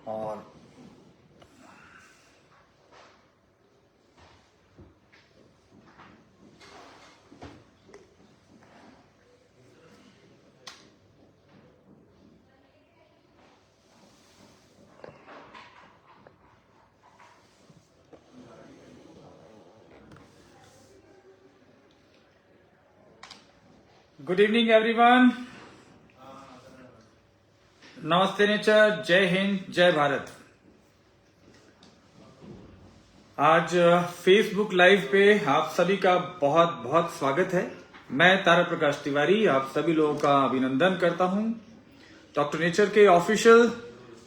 और good evening everyone. नमस्ते nature, जय हिंद, जय भारत। आज फेसबुक लाइव पे आप सभी का बहुत बहुत स्वागत है। मैं तारा प्रकाश तिवारी आप सभी लोगों का अभिनंदन करता हूं डॉक्टर नेचर के ऑफिशियल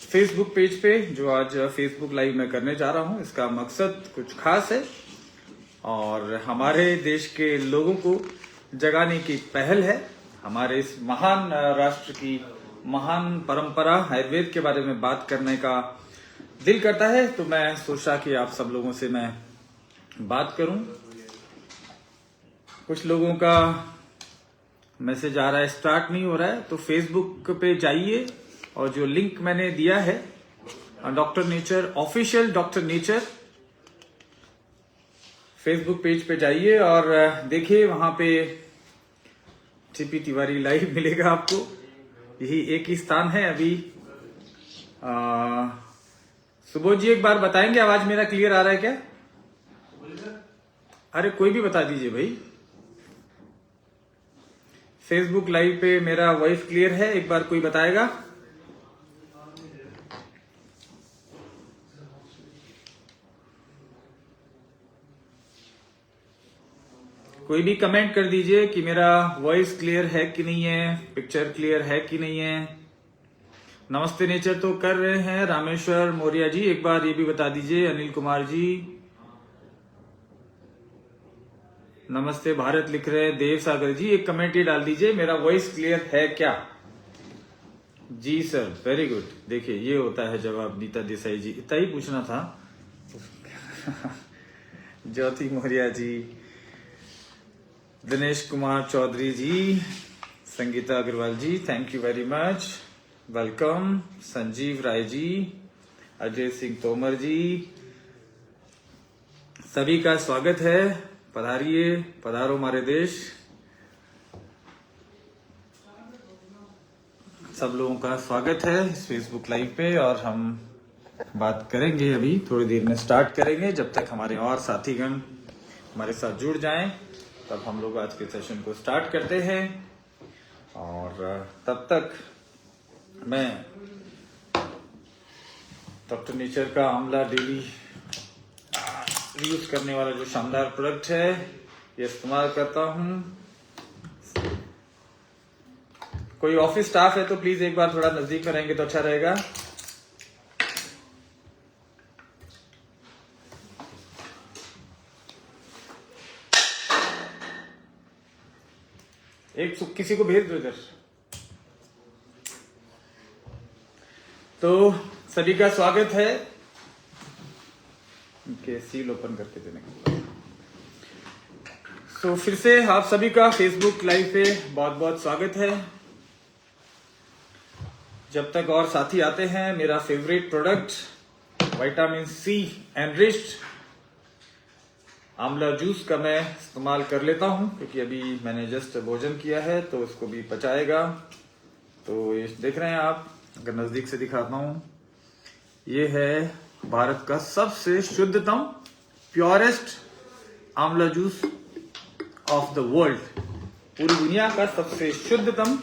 फेसबुक पेज पे, जो आज फेसबुक लाइव में करने जा रहा हूं। इसका मकसद कुछ खास है और हमारे देश के लोगों को जगाने की पहल है। हमारे इस महान राष्ट्र की महान परंपरा आयुर्वेद के बारे में बात करने का दिल करता है, तो मैं सोचा कि आप सब लोगों से मैं बात करूं। कुछ लोगों का मैसेज आ रहा है, स्टार्ट नहीं हो रहा है, तो फेसबुक पे जाइए और जो लिंक मैंने दिया है doctor nature official, doctor nature Facebook page पे जाइए और देखिए, वहां पे टीपी तिवारी लाइव मिलेगा आपको। यही एक ही स्थान है अभी। सुबोध जी एक बार बताएंगे, आवाज मेरा क्लियर आ रहा है क्या? अरे कोई भी बता दीजिए भाई। फेसबुक लाइव पे मेरा वॉइस क्लियर है, एक बार कोई बताएगा? कोई भी कमेंट कर दीजिए कि मेरा वॉइस क्लियर है कि नहीं है, पिक्चर क्लियर है कि नहीं है। नमस्ते नेचर तो कर रहे हैं रामेश्वर मौर्य जी, एक बार ये भी बता दीजिए। अनिल कुमार जी नमस्ते भारत लिख रहे हैं। देव सागर जी एक कमेंट ये डाल दीजिए, मेरा वॉइस क्लियर है क्या? जी सर, वेरी गुड। देखिए ये होता है जवाब। नीता देसाई जी, इतना ही पूछना था। Jyoti Maurya ji, Dinesh Kumar Chaudhary ji, Sangeeta Agarwal ji, thank you very much, welcome. Sanjeev Rai ji, Ajay Singh Tomar ji, सभी का स्वागत है। पधारिए, पधारो हमारे देश। सब लोगों का स्वागत है इस फेसबुक लाइव पे और हम बात करेंगे। अभी थोड़ी देर में स्टार्ट करेंगे, जब तक हमारे और साथीगण हमारे साथ जुड़ जाएं तब हम लोग आज के सेशन को स्टार्ट करते हैं। और तब तक मैं डॉक्टर नेचर का आंवला डेली यूज करने वाला जो शानदार प्रोडक्ट है ये इस्तेमाल करता हूं। कोई ऑफिस स्टाफ है तो प्लीज एक बार थोड़ा नजदीक में रहेंगे तो अच्छा रहेगा। एक किसी को भेज दो इधर। तो सभी का स्वागत है। इनके सील ओपन करके देने के लिए। तो फिर से आप सभी का फेसबुक लाइव पे बहुत बहुत स्वागत है। जब तक और साथी आते हैं, मेरा favourite product vitamin C enriched amla juice का मैं इस्तेमाल कर लेता हूं, क्योंकि अभी मैंने जस्ट भोजन किया है तो इसको भी पचाएगा। तो ये देख रहे हैं आप, अगर नजदीक से दिखाता हूं, ये है भारत का सबसे शुद्धतम प्योरेस्ट आंवला जूस ऑफ द वर्ल्ड। पूरी दुनिया का सबसे शुद्धतम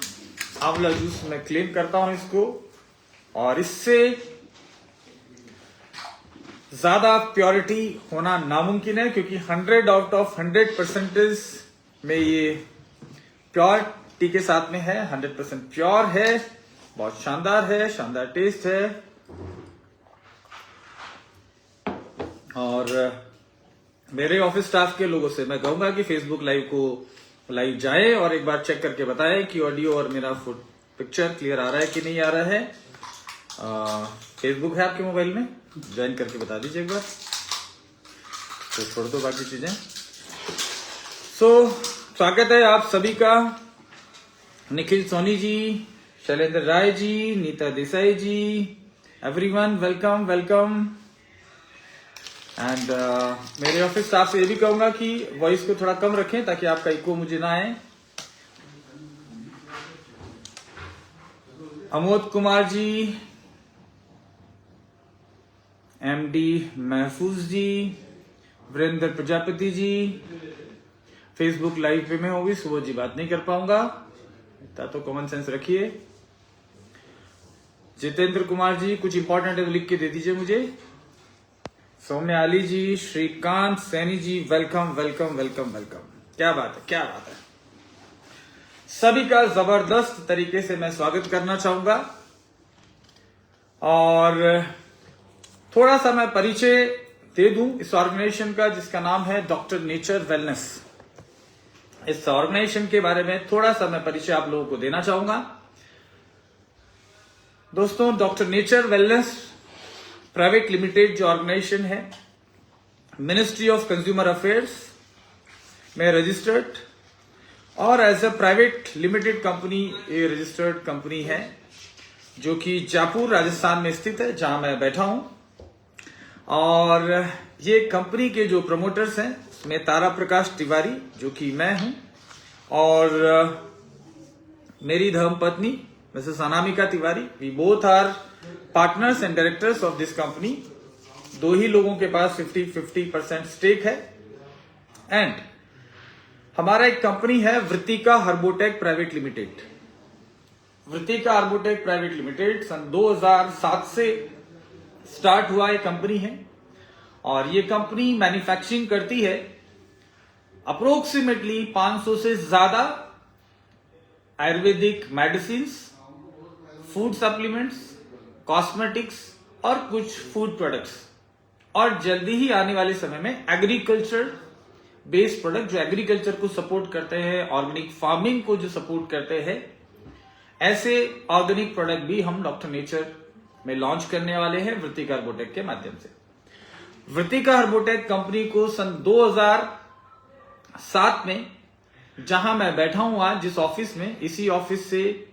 आंवला जूस मैं क्लेम करता हूं इसको। और इससे ज्यादा प्योरिटी होना नामुमकिन है, क्योंकि 100 आउट ऑफ 100% में ये प्योरिटी के साथ में है। 100% प्योर है, बहुत शानदार है, शानदार टेस्ट है। और मेरे ऑफिस स्टाफ के लोगों से मैं कहूंगा कि फेसबुक लाइव जाए और एक बार चेक करके बताएं कि ऑडियो और मेरा पिक्चर क्लियर आ रहा है कि नहीं आ रहा है। फेसबुक है आपके मोबाइल में, ज्वाइन करके बता दीजिए एक बार। तो छोड़ दो बाकी चीजें। स्वागत है आप सभी का। निखिल सोनी जी, शैलेंद्र राय जी, नीता देसाई जी, एवरीवन वेलकम वेलकम। एंड मेरे ऑफिस स्टाफ से ये भी कहूंगा कि वॉइस को थोड़ा कम रखें ताकि आपका इको मुझे ना आए। अमोद कुमार जी, एमडी महफूज जी, वीरेंद्र प्रजापति जी, फेसबुक लाइव पे मैं हूँ भी, सुबह जी बात नहीं कर पाऊंगा, इतना तो कॉमन सेंस रखिए। जितेंद्र कुमार जी कुछ इंपॉर्टेंट है तो लिख के दे दीजिए मुझे। सौम्या अली जी, Shrikant Saini ji, welcome welcome welcome welcome. क्या बात है, क्या बात है। सभी का जबरदस्त तरीके से मैं स्वागत करना चाहूंगा और थोड़ा सा मैं परिचय दे दूं इस ऑर्गेनाइजेशन का जिसका नाम है डॉक्टर नेचर वेलनेस। इस ऑर्गेनाइजेशन के बारे में थोड़ा सा मैं परिचय आप लोगों को देना चाहूंगा। दोस्तों, doctor nature wellness private limited जो ऑर्गेनाइजेशन है, मिनिस्ट्री ऑफ कंज्यूमर अफेयर्स में रजिस्टर्ड और as a private limited company ये रजिस्टर्ड कंपनी है जो कि जयपुर राजस्थान में स्थित है, जहां मैं बैठा हूं। और ये कंपनी के जो प्रमोटर्स हैं उसमें तारा प्रकाश तिवारी जो कि मैं हूं और मेरी धर्मपत्नी Mrs Anamika Tiwari. We both are partners and directors of this company. दो ही लोगों के पास 50-50% स्टेक है। एंड हमारा एक कंपनी है Vrittika हर्बोटेक private limited. Vrittika हर्बोटेक private limited सन 2007 से स्टार्ट हुआ एक कंपनी है और ये कंपनी मैन्युफैक्चरिंग करती है अप्रोक्सीमेटली 500 से ज्यादा Ayurvedic medicine, food supplements, cosmetics और कुछ फूड प्रोडक्ट्स, और जल्दी ही आने वाले समय में एग्रीकल्चर बेस्ड प्रोडक्ट जो एग्रीकल्चर को सपोर्ट करते हैं, ऑर्गेनिक फार्मिंग को जो सपोर्ट करते हैं, ऐसे ऑर्गेनिक प्रोडक्ट भी हम डॉक्टर नेचर में लॉन्च करने वाले हैं वृत्तिका हर्बोटेक के माध्यम से। वृत्तिका हर्बोटेक कंपनी को सन 2007 में जहां मैं बैठा हूं आज जिस ऑफिस में, इसी ऑफिस से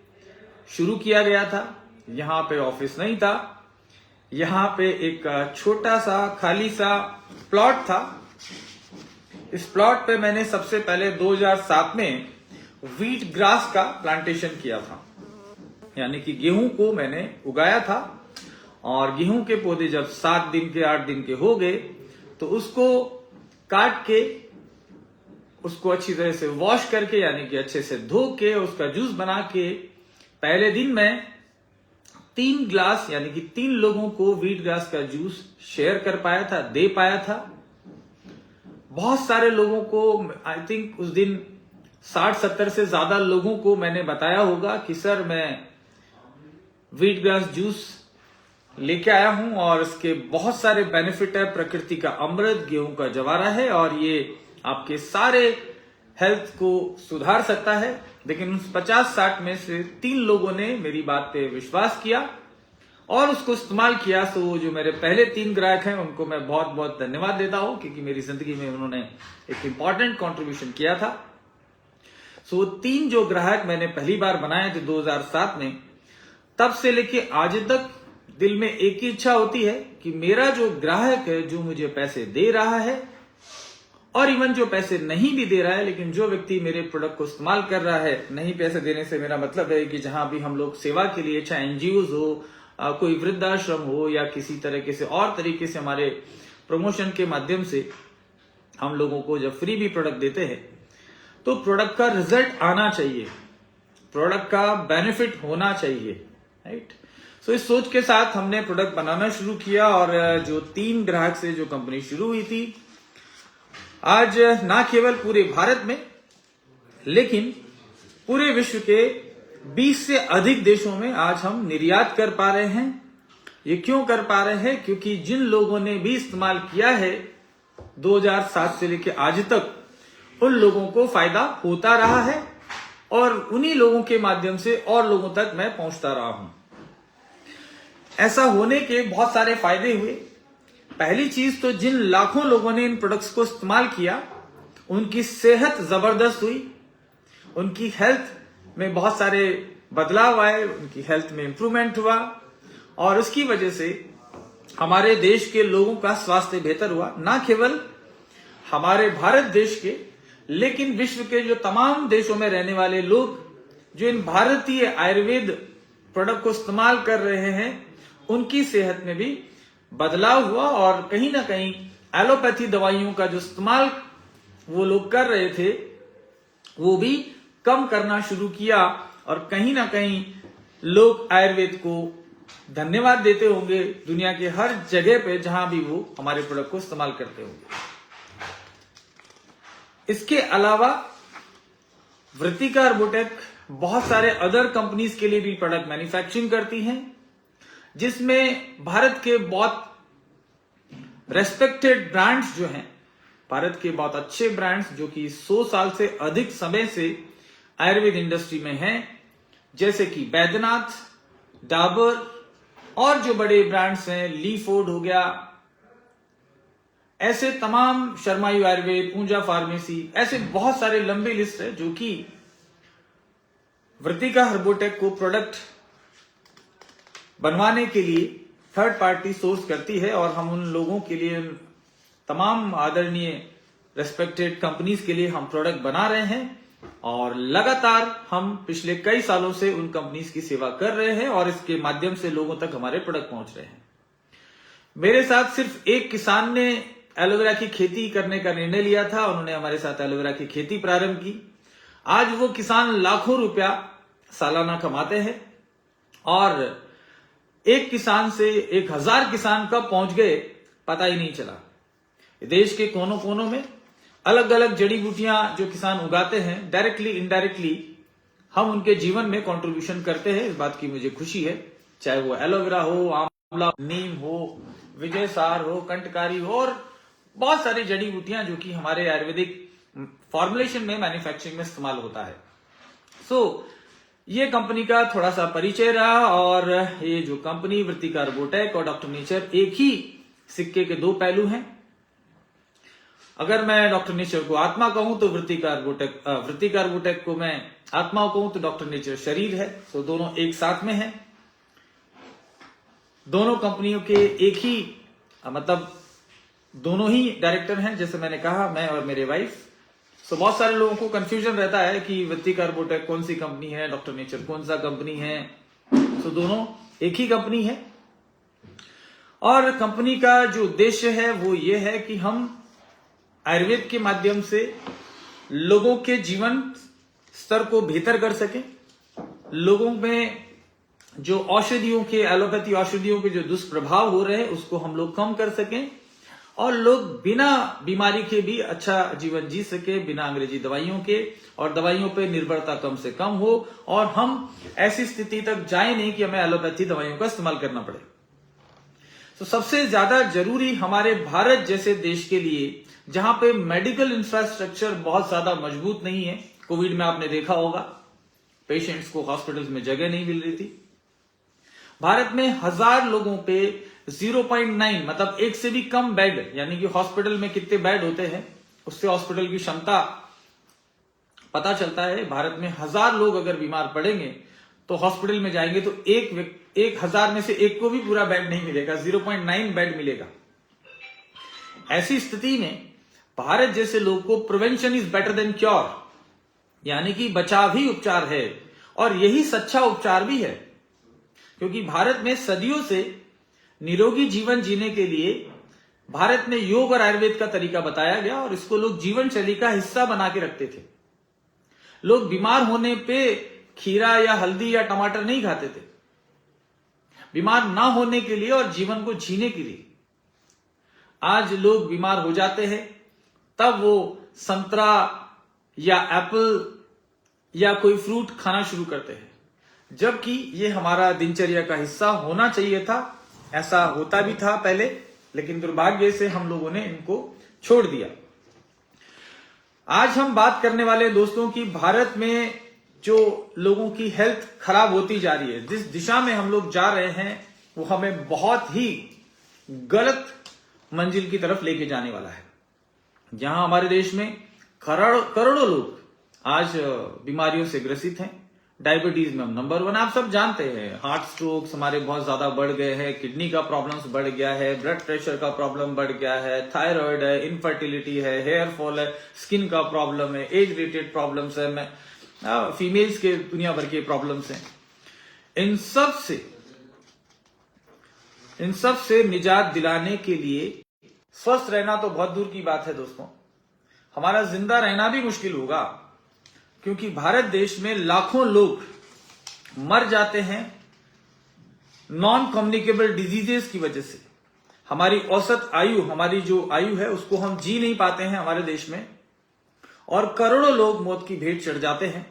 शुरू किया गया था। यहां पे ऑफिस नहीं था, यहां पे एक छोटा सा खाली सा प्लॉट था। इस प्लॉट पे मैंने सबसे पहले 2007 में व्हीट ग्रास का प्लांटेशन किया था, यानी कि गेहूं को मैंने उगाया था और गेहूं के पौधे जब 7 दिन के 8 दिन के हो गए तो उसको काट के उसको अच्छी तरह से वॉश करके, यानी कि अच्छे से धो के उसका जूस बना के पहले दिन मैं 3 ग्लास यानी कि 3 लोगों को व्हीट ग्रास का जूस शेयर कर पाया था, दे पाया था। बहुत सारे लोगों को, आई थिंक उस दिन 60-70 से ज्यादा लोगों को मैंने बताया होगा कि सर मैं व्हीट ग्रास जूस लेके आया हूं और इसके बहुत सारे बेनिफिट है। प्रकृति का अमृत, गेहूं का जवारा है और ये आपके सारे हेल्थ को सुधार सकता है। लेकिन उस 50-60 में से 3 लोगों ने मेरी बात पे विश्वास किया और उसको इस्तेमाल किया। तो वो जो मेरे पहले 3 ग्राहक हैं उनको मैं बहुत बहुत धन्यवाद देता हूं क्योंकि मेरी जिंदगी में उन्होंने एक इंपॉर्टेंट कॉन्ट्रीब्यूशन किया था। सो 3 जो ग्राहक मैंने पहली बार बनाए थे 2007 में, तब से लेके आज तक दिल में एक ही इच्छा होती है कि मेरा जो ग्राहक है, जो मुझे पैसे दे रहा है और इवन जो पैसे नहीं भी दे रहा है, लेकिन जो व्यक्ति मेरे प्रोडक्ट को इस्तेमाल कर रहा है, नहीं पैसे देने से मेरा मतलब है कि जहां भी हम लोग सेवा के लिए, चाहे एनजीओ हो, कोई वृद्धाश्रम हो या किसी तरीके से और तरीके से हमारे प्रमोशन के माध्यम से हम लोगों को जब फ्री भी प्रोडक्ट देते हैं तो प्रोडक्ट का रिजल्ट आना चाहिए, प्रोडक्ट का बेनिफिट होना चाहिए, राइट। सो इस सोच के साथ हमने प्रोडक्ट बनाना शुरू किया और जो 3 ग्राहक से जो कंपनी शुरू हुई थी, आज ना केवल पूरे भारत में लेकिन पूरे विश्व के 20 से अधिक देशों में आज हम निर्यात कर पा रहे हैं। ये क्यों कर पा रहे हैं? क्योंकि जिन लोगों ने भी इस्तेमाल किया है 2007 से लेकर आज तक, उन लोगों को फायदा होता रहा है और उन्हीं लोगों के माध्यम से और लोगों तक मैं पहुंचता रहा हूं। ऐसा होने के बहुत सारे फायदे हुए। पहली चीज तो जिन लाखों लोगों ने इन प्रोडक्ट्स को इस्तेमाल किया उनकी सेहत जबरदस्त हुई, उनकी हेल्थ में बहुत सारे बदलाव आए, उनकी हेल्थ में इंप्रूवमेंट हुआ और उसकी वजह से हमारे देश के लोगों का स्वास्थ्य बेहतर हुआ, ना केवल हमारे भारत देश के लेकिन विश्व के जो तमाम देशों में रहने वाले लोग जो इन भारतीय आयुर्वेद प्रोडक्ट को इस्तेमाल कर रहे हैं उनकी सेहत में भी बदलाव हुआ और कहीं ना कहीं एलोपैथी दवाइयों का जो इस्तेमाल वो लोग कर रहे थे वो भी कम करना शुरू किया और कहीं ना कहीं लोग आयुर्वेद को धन्यवाद देते होंगे दुनिया के हर जगह पे जहां भी वो हमारे प्रोडक्ट को इस्तेमाल करते होंगे। इसके अलावा वृत्तिका हर्बोटेक बहुत सारे अदर कंपनीज के लिए भी प्रोडक्ट मैन्युफैक्चरिंग करती हैं, जिसमें भारत के बहुत रेस्पेक्टेड ब्रांड्स जो हैं, भारत के बहुत अच्छे ब्रांड्स जो कि 100 साल से अधिक समय से आयुर्वेद इंडस्ट्री में हैं, जैसे कि बैद्यनाथ, डाबर और जो बड़े ब्रांड्स हैं ली फूड हो गया, ऐसे तमाम शर्मायु आयुर्वेद, पूंजा फार्मेसी, ऐसे बहुत सारे लंबी लिस्ट है जो कि वृत्तिका हर्बोटेक को प्रोडक्ट बनवाने के लिए थर्ड पार्टी सोर्स करती है और हम उन लोगों के लिए तमाम आदरणीय रेस्पेक्टेड कंपनीज के लिए हम प्रोडक्ट बना रहे हैं और लगातार हम पिछले कई सालों से उन कंपनीज की सेवा कर रहे हैं और इसके माध्यम से लोगों तक हमारे प्रोडक्ट पहुंच रहे हैं। मेरे साथ सिर्फ एक किसान ने एलोवेरा की खेती करने का निर्णय लिया था, उन्होंने हमारे साथ एलोवेरा की खेती प्रारंभ की। आज वो किसान लाखों रुपया सालाना कमाते हैं और एक किसान से 1000 किसान कब पहुंच गए पता ही नहीं चला। देश के कोनों कोनों में अलग अलग जड़ी बूटियां जो किसान उगाते हैं, डायरेक्टली इनडायरेक्टली हम उनके जीवन में कंट्रीब्यूशन करते हैं, इस बात की मुझे खुशी है। चाहे वो एलोवेरा हो, आंवला, नीम हो, विजय सार हो, कंटकारी हो और बहुत सारी जड़ी बूटियां जो कि हमारे आयुर्वेदिक फॉर्मुलेशन में मैन्युफैक्चरिंग में इस्तेमाल होता है। ये कंपनी का थोड़ा सा परिचय रहा और ये जो कंपनी वृत्तिका हर्बोटेक और डॉक्टर नेचर एक ही सिक्के के दो पहलू हैं। अगर मैं डॉक्टर नेचर को आत्मा कहूं तो वृत्तिका हर्बोटेक को मैं आत्मा कहूं तो डॉक्टर नेचर शरीर है। तो दोनों एक साथ में हैं। दोनों कंपनियों के एक ही मतलब दोनों ही डायरेक्टर हैं, जैसे मैंने कहा, मैं और मेरे वाइफ। बहुत सारे लोगों को कंफ्यूजन रहता है कि वृत्तिका हर्बोटेक कौन सी कंपनी है, डॉक्टर नेचर कौन सा कंपनी है। दोनों एक ही कंपनी है और कंपनी का जो उद्देश्य है वो ये है कि हम आयुर्वेद के माध्यम से लोगों के जीवन स्तर को बेहतर कर सकें, लोगों में जो औषधियों के, एलोपैथी औषधियों के जो दुष्प्रभाव हो रहे हैं उसको हम लोग कम कर सकें और लोग बिना बीमारी के भी अच्छा जीवन जी सके, बिना अंग्रेजी दवाइयों के, और दवाइयों पे निर्भरता कम से कम हो और हम ऐसी स्थिति तक जाए नहीं कि हमें एलोपैथी दवाइयों का इस्तेमाल करना पड़े। सबसे ज्यादा जरूरी हमारे भारत जैसे देश के लिए, जहां पे मेडिकल इंफ्रास्ट्रक्चर बहुत ज्यादा मजबूत नहीं है। कोविड में आपने देखा होगा पेशेंट्स को हॉस्पिटल्स में जगह नहीं मिल रही थी। भारत में 1000 लोगों पे 0.9 मतलब एक से भी कम बेड, यानी कि हॉस्पिटल में कितने बेड होते हैं उससे हॉस्पिटल की क्षमता पता चलता है। भारत में 1000 लोग अगर बीमार पड़ेंगे तो हॉस्पिटल में जाएंगे तो 1000 में से एक को भी पूरा बेड नहीं मिलेगा, 0.9 बेड मिलेगा। ऐसी स्थिति में भारत जैसे लोग को prevention is better than cure, यानी कि बचाव ही उपचार है और यही सच्चा उपचार भी है, क्योंकि भारत में सदियों से निरोगी जीवन जीने के लिए भारत में योग और आयुर्वेद का तरीका बताया गया और इसको लोग जीवन शैली का हिस्सा बना के रखते थे। लोग बीमार होने पे खीरा या हल्दी या टमाटर नहीं खाते थे, बीमार ना होने के लिए और जीवन को जीने के लिए। आज लोग बीमार हो जाते हैं तब वो संतरा या एप्पल या कोई फ्रूट खाना शुरू करते हैं, जबकि ये हमारा दिनचर्या का हिस्सा होना चाहिए था। ऐसा होता भी था पहले, लेकिन दुर्भाग्य से हम लोगों ने इनको छोड़ दिया। आज हम बात करने वाले दोस्तों की भारत में जो लोगों की हेल्थ खराब होती जा रही है, जिस दिशा में हम लोग जा रहे हैं वो हमें बहुत ही गलत मंजिल की तरफ लेके जाने वाला है। जहां हमारे देश में करोड़ों लोग आज बीमारियों से ग्रसित हैं, डायबिटीज में हम नंबर 1, आप सब जानते हैं। हार्ट स्ट्रोक्स हमारे बहुत ज्यादा बढ़ गए हैं, किडनी का प्रॉब्लम्स बढ़ गया है, ब्लड प्रेशर का प्रॉब्लम बढ़ गया है, थायराइड है, इनफर्टिलिटी है, हेयर फॉल है, स्किन का प्रॉब्लम है, एज रिलेटेड प्रॉब्लम्स है, फीमेल्स के दुनिया भर के प्रॉब्लम्स हैं। इन सब से निजात दिलाने के लिए स्वस्थ रहना तो बहुत दूर की बात है दोस्तों, हमारा जिंदा रहना भी मुश्किल होगा, क्योंकि भारत देश में लाखों लोग मर जाते हैं नॉन कम्युनिकेबल डिजीजेस की वजह से। हमारी औसत आयु, हमारी जो आयु है उसको हम जी नहीं पाते हैं हमारे देश में, और करोड़ों लोग मौत की भेंट चढ़ जाते हैं।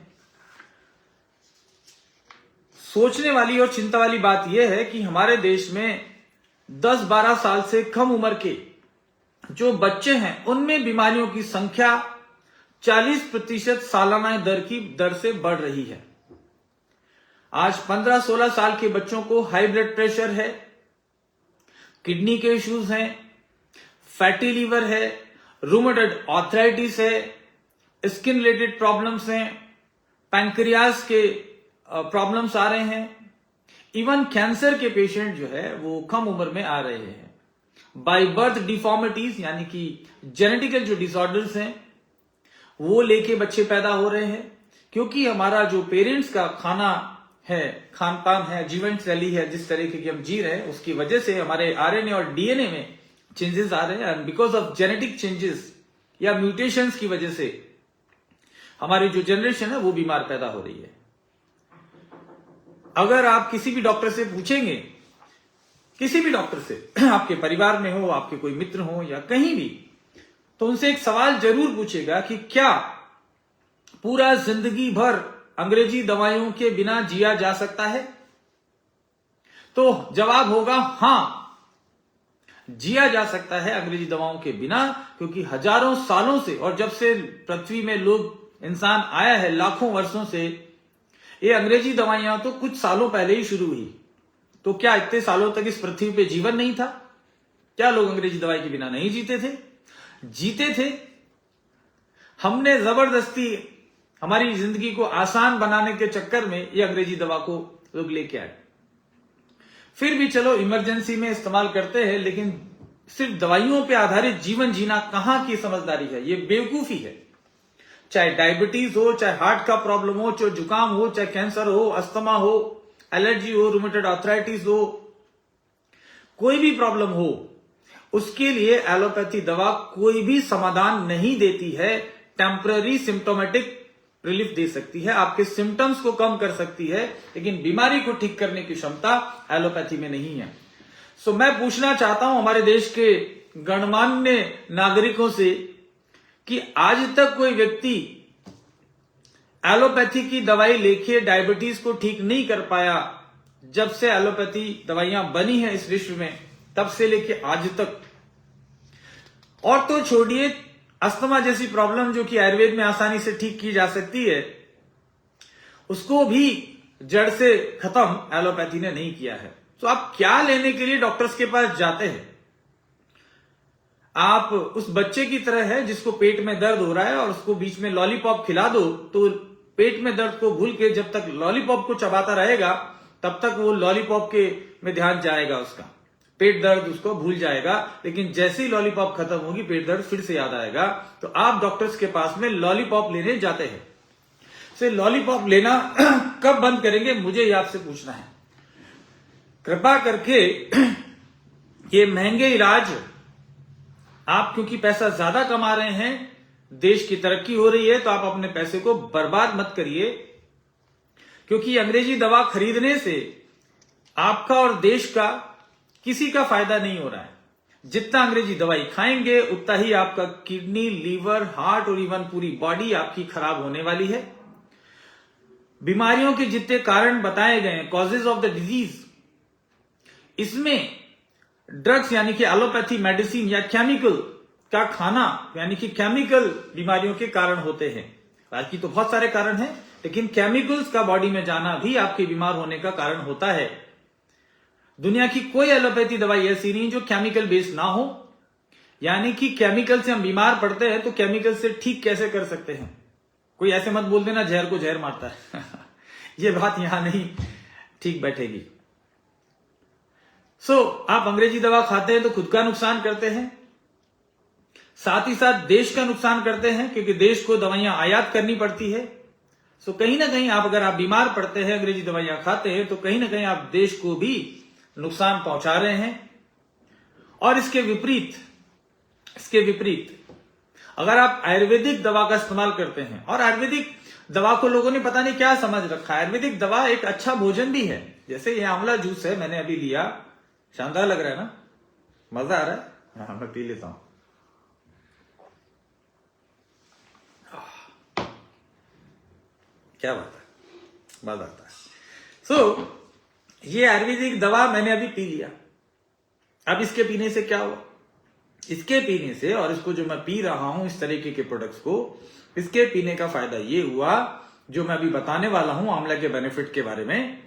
सोचने वाली और चिंता वाली बात यह है कि हमारे देश में 10-12 साल से कम उम्र के जो बच्चे हैं उनमें बीमारियों की संख्या 40% सालाना दर से बढ़ रही है। आज 15-16 साल के बच्चों को हाई ब्लड प्रेशर है, किडनी के इश्यूज हैं, फैटी लीवर है, रूमेटॉइड आर्थराइटिस है, स्किन रिलेटेड प्रॉब्लम्स हैं, पैंक्रियास के प्रॉब्लम्स आ रहे हैं, इवन कैंसर के पेशेंट जो है वो कम उम्र में आ रहे हैं। बाय बर्थ डिफॉर्मिटीज यानी कि जेनेटिकल जो डिसऑर्डर्स हैं वो लेके बच्चे पैदा हो रहे हैं, क्योंकि हमारा जो पेरेंट्स का खाना है, खान पान है, जीवन शैली है, जिस तरीके की हम जी रहे हैं उसकी वजह से हमारे आरएनए और डीएनए में चेंजेस आ रहे हैं, and because of genetic changes या म्यूटेशंस की वजह से हमारी जो जनरेशन है वो बीमार पैदा हो रही है। अगर आप किसी भी डॉक्टर से पूछेंगे, किसी भी डॉक्टर से, आपके परिवार में हो, आपके कोई मित्र हो या कहीं भी, तो उनसे एक सवाल जरूर पूछेगा कि क्या पूरा जिंदगी भर अंग्रेजी दवाइयों के बिना जिया जा सकता है? तो जवाब होगा हां, जिया जा सकता है अंग्रेजी दवाओं के बिना, क्योंकि हजारों सालों से, और जब से पृथ्वी में लोग इंसान आया है लाखों वर्षों से, ये अंग्रेजी दवाइयां तो कुछ सालों पहले ही शुरू हुई। तो क्या इतने सालों तक इस पृथ्वी पे जीवन नहीं था? क्या लोग अंग्रेजी दवाई के बिना नहीं जीते थे? जीते थे। हमने जबरदस्ती हमारी जिंदगी को आसान बनाने के चक्कर में ये अंग्रेजी दवा को लोग लेके आए। फिर भी चलो इमरजेंसी में इस्तेमाल करते हैं, लेकिन सिर्फ दवाइयों पे आधारित जीवन जीना कहां की समझदारी है? ये बेवकूफी है। चाहे डायबिटीज हो, चाहे हार्ट का प्रॉब्लम हो, चाहे जुकाम हो, चाहे कैंसर हो, अस्थमा हो, एलर्जी हो, रूमेटॉइड आर्थराइटिस हो, कोई भी प्रॉब्लम हो, उसके लिए एलोपैथी दवा कोई भी समाधान नहीं देती है। टेम्पररी सिम्टोमेटिक रिलीफ दे सकती है, आपके सिम्टम्स को कम कर सकती है, लेकिन बीमारी को ठीक करने की क्षमता एलोपैथी में नहीं है। सो मैं पूछना चाहता हूं हमारे देश के गणमान्य नागरिकों से कि आज तक कोई व्यक्ति एलोपैथी की दवाई लेके डायबिटीज को ठीक नहीं कर पाया। जब से एलोपैथी दवाइयां बनी है इस विश्व में, तब से लेके आज तक। और तो छोड़िए अस्थमा जैसी प्रॉब्लम जो कि आयुर्वेद में आसानी से ठीक की जा सकती है, उसको भी जड़ से खत्म एलोपैथी ने नहीं किया है। तो आप क्या लेने के लिए डॉक्टर्स के पास जाते हैं? आप उस बच्चे की तरह है जिसको पेट में दर्द हो रहा है और उसको बीच में लॉलीपॉप खिला दो, तो पेट में दर्द को भूल के जब तक लॉलीपॉप को चबाता रहेगा तब तक वो लॉलीपॉप के में ध्यान जाएगा, उसका पेट दर्द उसको भूल जाएगा। लेकिन जैसे ही लॉलीपॉप खत्म होगी पेट दर्द फिर से याद आएगा। तो आप डॉक्टर्स के पास में लॉलीपॉप लेने जाते हैं। से लॉलीपॉप लेना कब बंद करेंगे, मुझे ये आपसे पूछना है। कृपा करके ये महंगे इलाज, आप क्योंकि पैसा ज्यादा कमा रहे हैं, देश की तरक्की हो रही है, तो आप अपने पैसे को बर्बाद मत करिए, क्योंकि अंग्रेजी दवा खरीदने से आपका और देश का किसी का फायदा नहीं हो रहा है। जितना अंग्रेजी दवाई खाएंगे उतना ही आपका किडनी, लीवर, हार्ट और इवन पूरी बॉडी आपकी खराब होने वाली है। बीमारियों के जितने कारण बताए गए हैं, कॉजेज ऑफ द डिजीज, इसमें ड्रग्स यानी कि एलोपैथी मेडिसिन या केमिकल का खाना यानी कि केमिकल बीमारियों के कारण होते हैं। बाकी तो बहुत सारे कारण हैं, लेकिन केमिकल्स का बॉडी में जाना भी आपके बीमार होने का कारण होता है। दुनिया की कोई एलोपैथी दवाई ऐसी नहीं जो केमिकल बेस्ड ना हो। यानी कि केमिकल से हम बीमार पड़ते हैं तो केमिकल से ठीक कैसे कर सकते हैं? कोई ऐसे मत बोल देना जहर को जहर मारता है ये बात यहां नहीं ठीक बैठेगी। आप अंग्रेजी दवा खाते हैं तो खुद का नुकसान करते हैं, साथ ही साथ देश का नुकसान करते हैं, क्योंकि देश को दवाइयां आयात करनी पड़ती है। कहीं ना कहीं अगर आप बीमार पड़ते हैं, अंग्रेजी दवाइयां खाते हैं, तो कहीं ना कहीं आप देश को भी नुकसान पहुंचा रहे हैं। और इसके विपरीत अगर आप आयुर्वेदिक दवा का इस्तेमाल करते हैं, और आयुर्वेदिक दवा को लोगों ने पता नहीं क्या समझ रखा है, आयुर्वेदिक दवा एक अच्छा भोजन भी है। जैसे ये आंवला जूस है, मैंने अभी लिया, शानदार लग रहा है ना, मजा आ रहा है। हाँ, मैं पी लेता हूं। क्या बात है, मजा आता है। ये आयुर्वेदिक दवा मैंने अभी पी लिया। अब इसके पीने से क्या हुआ? इसके पीने से, और इसको जो मैं पी रहा हूं, इस तरीके के प्रोडक्ट्स को, इसके पीने का फायदा ये हुआ, जो मैं अभी बताने वाला हूं आंवला के बेनिफिट के बारे में।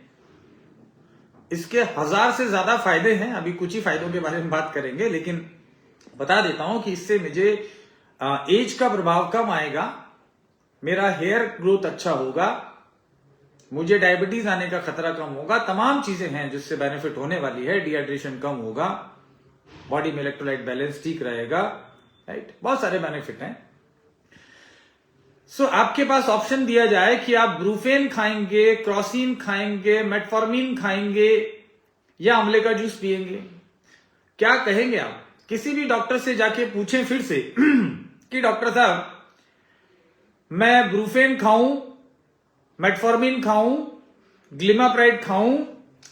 इसके 1000 से ज्यादा फायदे हैं, अभी कुछ ही फायदों के बारे में बात करेंगे, लेकिन बता देता हूं कि इससे मुझे एज का प्रभाव कम आएगा, मेरा हेयर ग्रोथ अच्छा होगा, मुझे डायबिटीज आने का खतरा कम होगा, तमाम चीजें हैं जिससे बेनिफिट होने वाली है। डिहाइड्रेशन कम होगा, बॉडी में इलेक्ट्रोलाइट बैलेंस ठीक रहेगा, राइट, बहुत सारे बेनिफिट हैं। आपके पास ऑप्शन दिया जाए कि आप ब्रूफेन खाएंगे, क्रॉसिन खाएंगे, मेटफॉर्मिन खाएंगे, या आंवले का जूस पिएंगे। क्या कहेंगे आप? किसी भी डॉक्टर से जाके पूछें फिर से कि डॉक्टर साहब, मैं ब्रूफेन खाऊं, मेटफॉर्मिन खाऊं, ग्लिमाप्राइड खाऊं,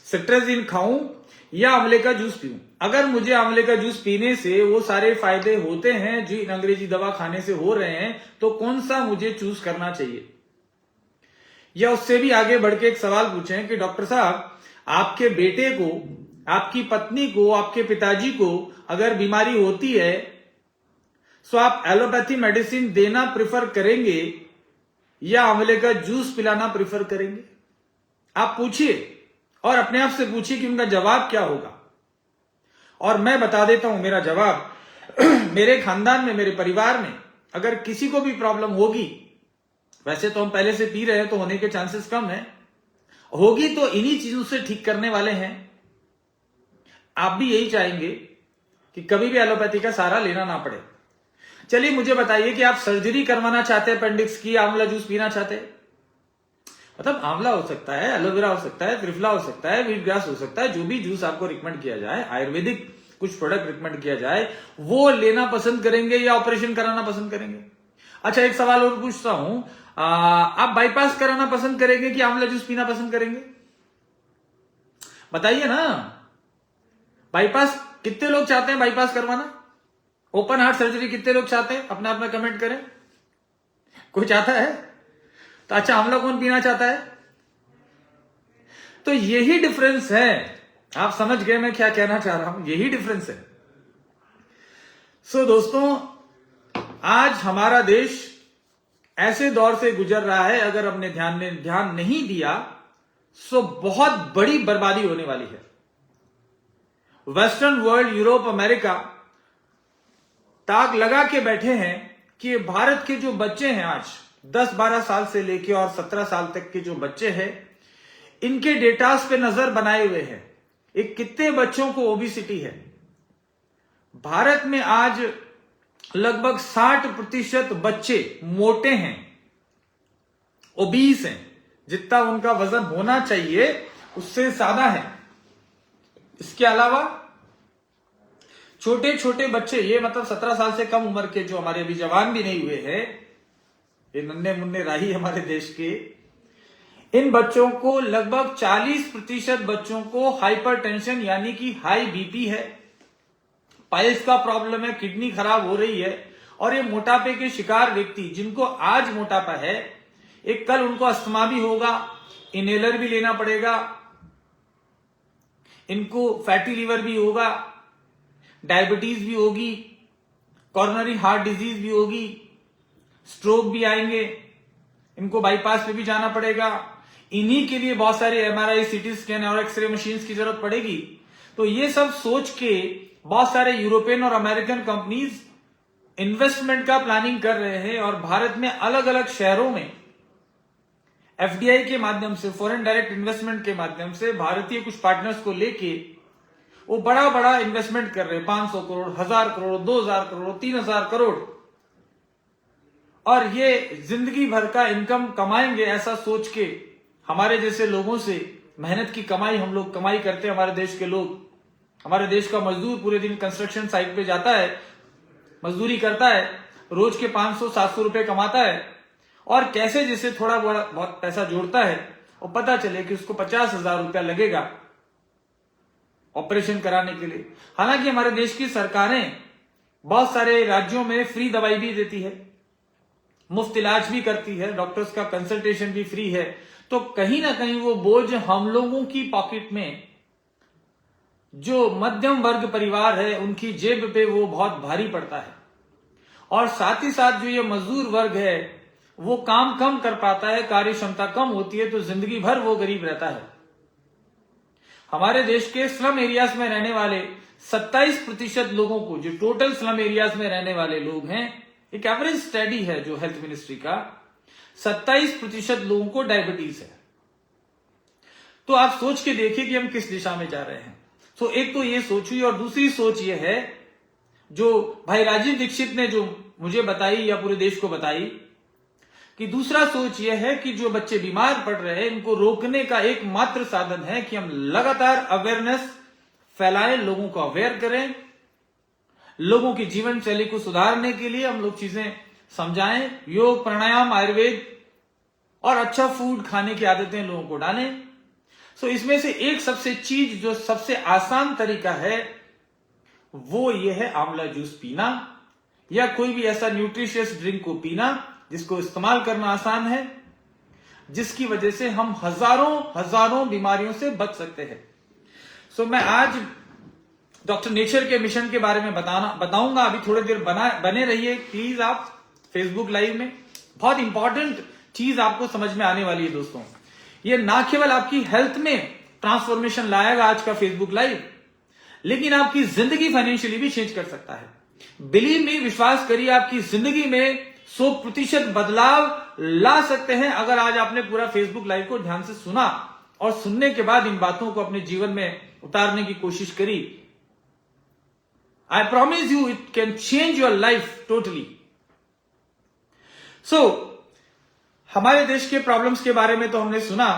सिट्राजिन खाऊं, या आंवले का जूस पीऊं। अगर मुझे आंवले का जूस पीने से वो सारे फायदे होते हैं जो अंग्रेजी दवा खाने से हो रहे हैं, तो कौन सा मुझे चूज करना चाहिए? या उससे भी आगे बढ़ के एक सवाल पूछें कि डॉक्टर साहब, आपके बेटे को, आपकी पत्नी को, आपके पिताजी को अगर बीमारी होती है, तो आप एलोपैथी मेडिसिन देना प्रिफर करेंगे या आंवले का जूस पिलाना प्रिफर करेंगे? आप पूछिए और अपने आप से पूछिए कि उनका जवाब क्या होगा। और मैं बता देता हूं मेरा जवाब। मेरे खानदान में, मेरे परिवार में अगर किसी को भी प्रॉब्लम होगी, वैसे तो हम पहले से पी रहे हैं तो होने के चांसेस कम है, होगी तो इन्हीं चीजों से ठीक करने वाले हैं। आप भी यही चाहेंगे कि कभी भी एलोपैथी का सहारा लेना ना पड़े। चलिए मुझे बताइए कि आप सर्जरी करवाना चाहते हैं अपेंडिक्स की, आंवला जूस पीना चाहते हैं? मतलब आंवला हो सकता है, एलोवेरा हो सकता है, त्रिफला हो सकता है, व्हीट ग्रास हो सकता है, जो भी जूस आपको रिकमेंड किया जाए, आयुर्वेदिक कुछ प्रोडक्ट रिकमेंड किया जाए, वो लेना पसंद करेंगे या ऑपरेशन कराना पसंद करेंगे? अच्छा, एक सवाल और पूछता हूं, आप बाईपास कराना पसंद करेंगे कि आंवला जूस पीना पसंद करेंगे? बताइए ना। बाईपास कितने लोग चाहते हैं बाईपास करवाना? ओपन हार्ट सर्जरी कितने लोग चाहते हैं? अपने आप में कमेंट करें। कोई चाहता है? तो अच्छा, आंवला कौन पीना चाहता है? तो यही डिफरेंस है। आप समझ गए मैं क्या कहना चाह रहा हूं? यही डिफरेंस है। दोस्तों, आज हमारा देश ऐसे दौर से गुजर रहा है, अगर हमने ध्यान नहीं दिया तो बहुत बड़ी बर्बादी होने वाली है। वेस्टर्न वर्ल्ड, यूरोप, अमेरिका ताक लगा के बैठे हैं कि भारत के जो बच्चे हैं, आज 10-12 साल से लेके और 17 साल तक के जो बच्चे हैं, इनके डेटास पे नजर बनाए हुए हैं। एक कितने बच्चों को ओबेसिटी है। भारत में आज लगभग 60% बच्चे मोटे हैं, ओबीस हैं, जितना उनका वजन होना चाहिए उससे ज्यादा है। इसके अलावा छोटे छोटे बच्चे, ये मतलब 17 साल से कम उम्र के, जो हमारे अभी जवान भी नहीं हुए हैं, ये नन्हे मुन्ने राही हमारे देश के, इन बच्चों को लगभग 40% बच्चों को हाइपरटेंशन यानी कि हाई बीपी है, पाइल्स का प्रॉब्लम है, किडनी खराब हो रही है। और ये मोटापे के शिकार व्यक्ति, जिनको आज मोटापा है, एक कल उनको अस्थमा भी होगा, इनहेलर भी लेना पड़ेगा, इनको फैटी लीवर भी होगा, डायबिटीज भी होगी, कॉर्नरी हार्ट डिजीज भी होगी, स्ट्रोक भी आएंगे, इनको बाईपास पे भी जाना पड़ेगा। इन्हीं के लिए बहुत सारे एमआरआई, सीटी स्कैन और एक्सरे मशीन्स की जरूरत पड़ेगी। तो ये सब सोच के बहुत सारे यूरोपियन और अमेरिकन कंपनीज इन्वेस्टमेंट का प्लानिंग कर रहे हैं और भारत में अलग अलग शहरों में एफडीआई के माध्यम से, फॉरेन डायरेक्ट इन्वेस्टमेंट के माध्यम से भारतीय कुछ पार्टनर्स को लेके वो बड़ा बड़ा इन्वेस्टमेंट कर रहे हैं, 500 करोड़, 1000 करोड़, 2000 करोड़, 3000 करोड़, और ये जिंदगी भर का इनकम कमाएंगे ऐसा सोच के हमारे जैसे लोगों से मेहनत की कमाई हम लोग कमाई करते हैं। हमारे देश के लोग, हमारे देश का मजदूर पूरे दिन कंस्ट्रक्शन साइट पे जाता है, मजदूरी करता है, रोज के 500-700 रुपए कमाता है, और कैसे जैसे थोड़ा बहुत पैसा जोड़ता है और पता चले कि उसको 50,000 रुपया लगेगा ऑपरेशन कराने के लिए। हालांकि हमारे देश की सरकारें बहुत सारे राज्यों में फ्री दवाई भी देती है, मुफ्त इलाज भी करती है, डॉक्टर्स का कंसल्टेशन भी फ्री है, तो कहीं ना कहीं वो बोझ हम लोगों की पॉकेट में, जो मध्यम वर्ग परिवार है उनकी जेब पे वो बहुत भारी पड़ता है। और साथ ही साथ जो ये मजदूर वर्ग है वो काम कम कर पाता है, कार्य क्षमता कम होती है, तो जिंदगी भर वो गरीब रहता है। हमारे देश के स्लम एरियाज में रहने वाले 27% लोगों को, जो टोटल स्लम एरियाज में रहने वाले लोग हैं, एक एवरेज स्टडी है जो हेल्थ मिनिस्ट्री का, 27% लोगों को डायबिटीज है। तो आप सोच के देखिए कि हम किस दिशा में जा रहे हैं। तो एक तो ये सोच हुई, और दूसरी सोच ये है जो भाई राजीव दीक्षित ने जो मुझे बताई या पूरे देश को बताई, कि दूसरा सोच यह है कि जो बच्चे बीमार पड़ रहे हैं इनको रोकने का एकमात्र साधन है कि हम लगातार अवेयरनेस फैलाएं, लोगों को अवेयर करें, लोगों की जीवन शैली को सुधारने के लिए हम लोग चीजें समझाएं, योग, प्राणायाम, आयुर्वेद और अच्छा फूड खाने की आदतें लोगों को डालें। सो इसमें से एक सबसे चीज जो सबसे आसान तरीका है वो ये है आंवला जूस पीना, या कोई भी ऐसा न्यूट्रिशियस ड्रिंक को पीना जिसको इस्तेमाल करना आसान है, जिसकी वजह से हम हजारों बीमारियों से बच सकते हैं। सो मैं आज डॉक्टर नेचर के मिशन के बारे में बताऊंगा। अभी थोड़ी देर बने रहिए प्लीज आप फेसबुक लाइव में। बहुत इंपॉर्टेंट चीज आपको समझ में आने वाली है दोस्तों। ये ना केवल आपकी हेल्थ में ट्रांसफॉर्मेशन लाएगा आज का फेसबुक लाइव, लेकिन आपकी जिंदगी फाइनेंशियली भी चेंज कर सकता है। बिलीव मी, विश्वास करिए, आपकी जिंदगी में 100% बदलाव ला सकते हैं अगर आज आपने पूरा फेसबुक लाइव को ध्यान से सुना और सुनने के बाद इन बातों को अपने जीवन में उतारने की कोशिश करी। I promise you it can change your life totally. So हमारे देश के प्रॉब्लम्स के बारे में तो हमने सुना।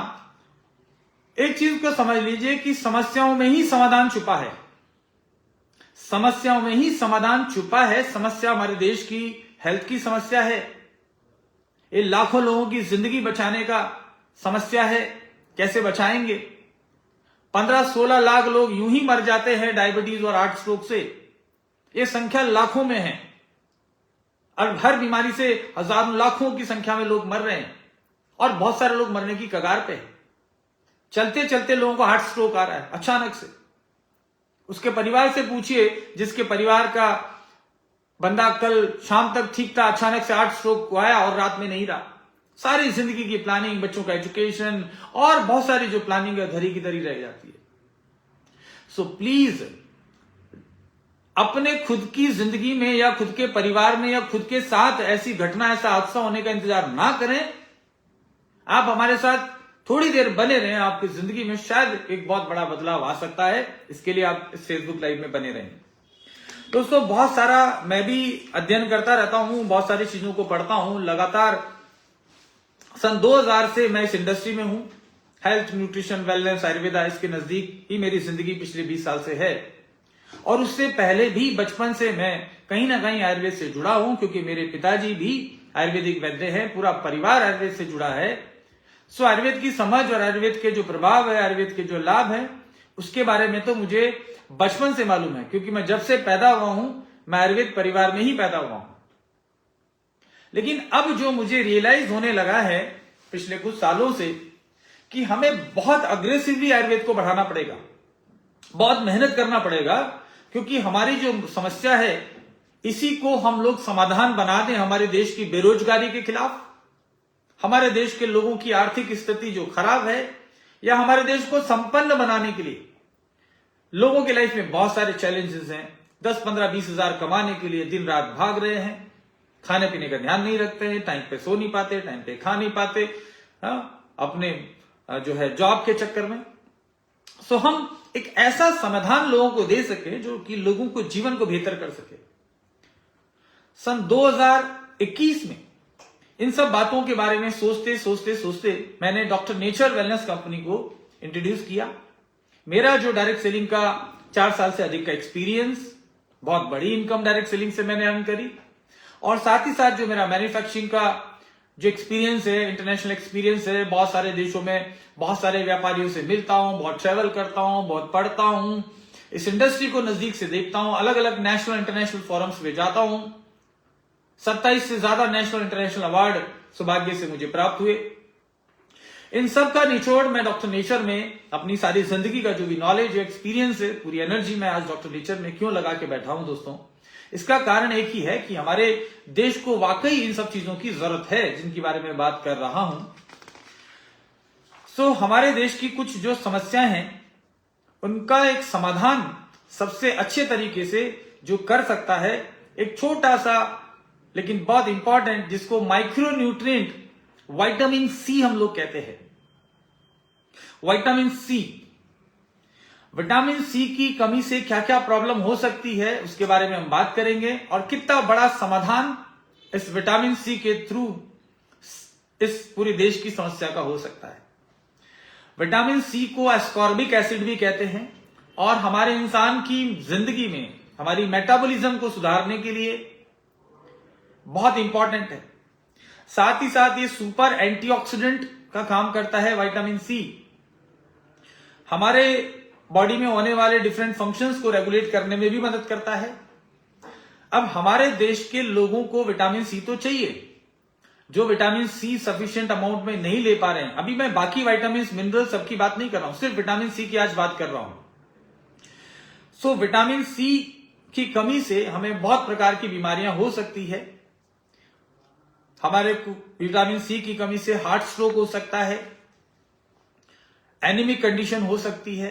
एक चीज को समझ लीजिए कि समस्याओं में ही समाधान छुपा है। समस्याओं में ही समाधान छुपा है। समस्या हमारे देश की हेल्थ की समस्या है, ये लाखों लोगों की जिंदगी बचाने का समस्या है। कैसे बचाएंगे? 15-16 लाख लोग यूं ही मर जाते हैं डायबिटीज और हार्ट स्ट्रोक से। ये संख्या लाखों में है, और हर बीमारी से हजारों लाखों की संख्या में लोग मर रहे हैं, और बहुत सारे लोग मरने की कगार पे हैं। चलते चलते लोगों को हार्ट स्ट्रोक आ रहा है अचानक से। उसके परिवार से पूछिए, जिसके परिवार का बंदा कल शाम तक ठीक था, अचानक से हार्ट स्ट्रोक आया और रात में नहीं रहा। सारी जिंदगी की प्लानिंग, बच्चों का एजुकेशन और बहुत सारी जो प्लानिंग है धरी की धरी रह जाती है। सो प्लीज अपने खुद की जिंदगी में या खुद के परिवार में या खुद के साथ ऐसी घटना, ऐसा हादसा होने का इंतजार ना करें। आप हमारे साथ थोड़ी देर बने रहें, आपकी जिंदगी में शायद एक बहुत बड़ा बदलाव आ सकता है। इसके लिए आप इस फेसबुक लाइव में बने रहें। दोस्तों, बहुत सारा मैं भी अध्ययन करता रहता हूं, बहुत सारी चीजों को पढ़ता हूं लगातार। सन 2000 से मैं इस इंडस्ट्री में हूं। हेल्थ, न्यूट्रिशन, वेलनेस, आयुर्वेदा, इसके नजदीक ही मेरी जिंदगी पिछले 20 साल से है। और उससे पहले भी बचपन से मैं कहीं ना कहीं आयुर्वेद से जुड़ा हूं, क्योंकि मेरे पिताजी भी आयुर्वेदिक वैद्य हैं, पूरा परिवार आयुर्वेद से जुड़ा है। सो आयुर्वेद की समझ और आयुर्वेद के जो प्रभाव है, आयुर्वेद के जो लाभ है, उसके बारे में तो मुझे बचपन से मालूम है, क्योंकि मैं जब से पैदा हुआ हूं मैं आयुर्वेद परिवार में ही पैदा हुआ हूं। लेकिन अब जो मुझे रियलाइज होने लगा है पिछले कुछ सालों से, कि हमें बहुत अग्रेसिवली आयुर्वेद को बढ़ाना पड़ेगा, बहुत मेहनत करना पड़ेगा, क्योंकि हमारी जो समस्या है इसी को हम लोग समाधान बना दें हमारे देश की बेरोजगारी के खिलाफ, हमारे देश के लोगों की आर्थिक स्थिति जो खराब है, या हमारे देश को संपन्न बनाने के लिए। लोगों की लाइफ में बहुत सारे चैलेंजेस हैं। 10, 15, 20 हजार कमाने के लिए दिन रात भाग रहे हैं, खाने पीने का ध्यान नहीं रखते हैं, टाइम पे सो नहीं पाते, टाइम पे खा नहीं पाते, अपने जो है जॉब के चक्कर में। सो हम एक ऐसा समाधान लोगों को दे सके जो कि लोगों को जीवन को बेहतर कर सके। सन 2021 में इन सब बातों के बारे में सोचते सोचते सोचते मैंने डॉक्टर नेचर वेलनेस कंपनी को इंट्रोड्यूस किया। मेरा जो डायरेक्ट सेलिंग का 4 साल से अधिक का एक्सपीरियंस, बहुत बड़ी इनकम डायरेक्ट सेलिंग से मैंने अर्न करी, और साथ ही साथ जो मेरा मैन्युफैक्चरिंग का जो एक्सपीरियंस है, इंटरनेशनल एक्सपीरियंस है, बहुत सारे देशों में बहुत सारे व्यापारियों से मिलता हूं, बहुत ट्रेवल करता हूं, बहुत पढ़ता हूं, इस इंडस्ट्री को नजदीक से देखता हूं, अलग अलग नेशनल इंटरनेशनल फोरम्स में जाता हूं। 27 से ज्यादा नेशनल इंटरनेशनल अवार्ड सौभाग्य से मुझे प्राप्त हुए। इन सब का निचोड़ मैं डॉक्टर नेचर में अपनी सारी जिंदगी का जो भी नॉलेज एक्सपीरियंस है, पूरी एनर्जी मैं आज डॉक्टर नेचर में क्यों लगा के बैठा हूं दोस्तों, इसका कारण एक ही है कि हमारे देश को वाकई इन सब चीजों की जरूरत है जिनके बारे में बात कर रहा हूं। सो हमारे देश की कुछ जो समस्याएं हैं उनका एक समाधान सबसे अच्छे तरीके से जो कर सकता है, एक छोटा सा लेकिन बहुत इंपॉर्टेंट, जिसको माइक्रो न्यूट्रिएंट विटामिन सी हम लोग कहते हैं। विटामिन सी की कमी से क्या क्या प्रॉब्लम हो सकती है उसके बारे में हम बात करेंगे, और कितना बड़ा समाधान इस विटामिन सी के थ्रू इस पूरे देश की समस्या का हो सकता है। विटामिन सी को एस्कॉर्बिक एसिड भी कहते हैं, और हमारे इंसान की जिंदगी में हमारी मेटाबॉलिज्म को सुधारने के लिए बहुत इंपॉर्टेंट है। साथ ही साथ ये सुपर एंटीऑक्सीडेंट का काम करता है। विटामिन सी हमारे बॉडी में होने वाले डिफरेंट फंक्शंस को रेगुलेट करने में भी मदद करता है। अब हमारे देश के लोगों को विटामिन सी तो चाहिए, जो विटामिन सी सफिशिएंट अमाउंट में नहीं ले पा रहे हैं। अभी मैं बाकी विटामिन मिनरल सबकी बात नहीं कर रहा हूं, सिर्फ विटामिन सी की आज बात कर रहा हूं। सो विटामिन सी की कमी से हमें बहुत प्रकार की बीमारियां हो सकती है। हमारे विटामिन सी की कमी से हार्ट स्ट्रोक हो सकता है, एनीमिक कंडीशन हो सकती है,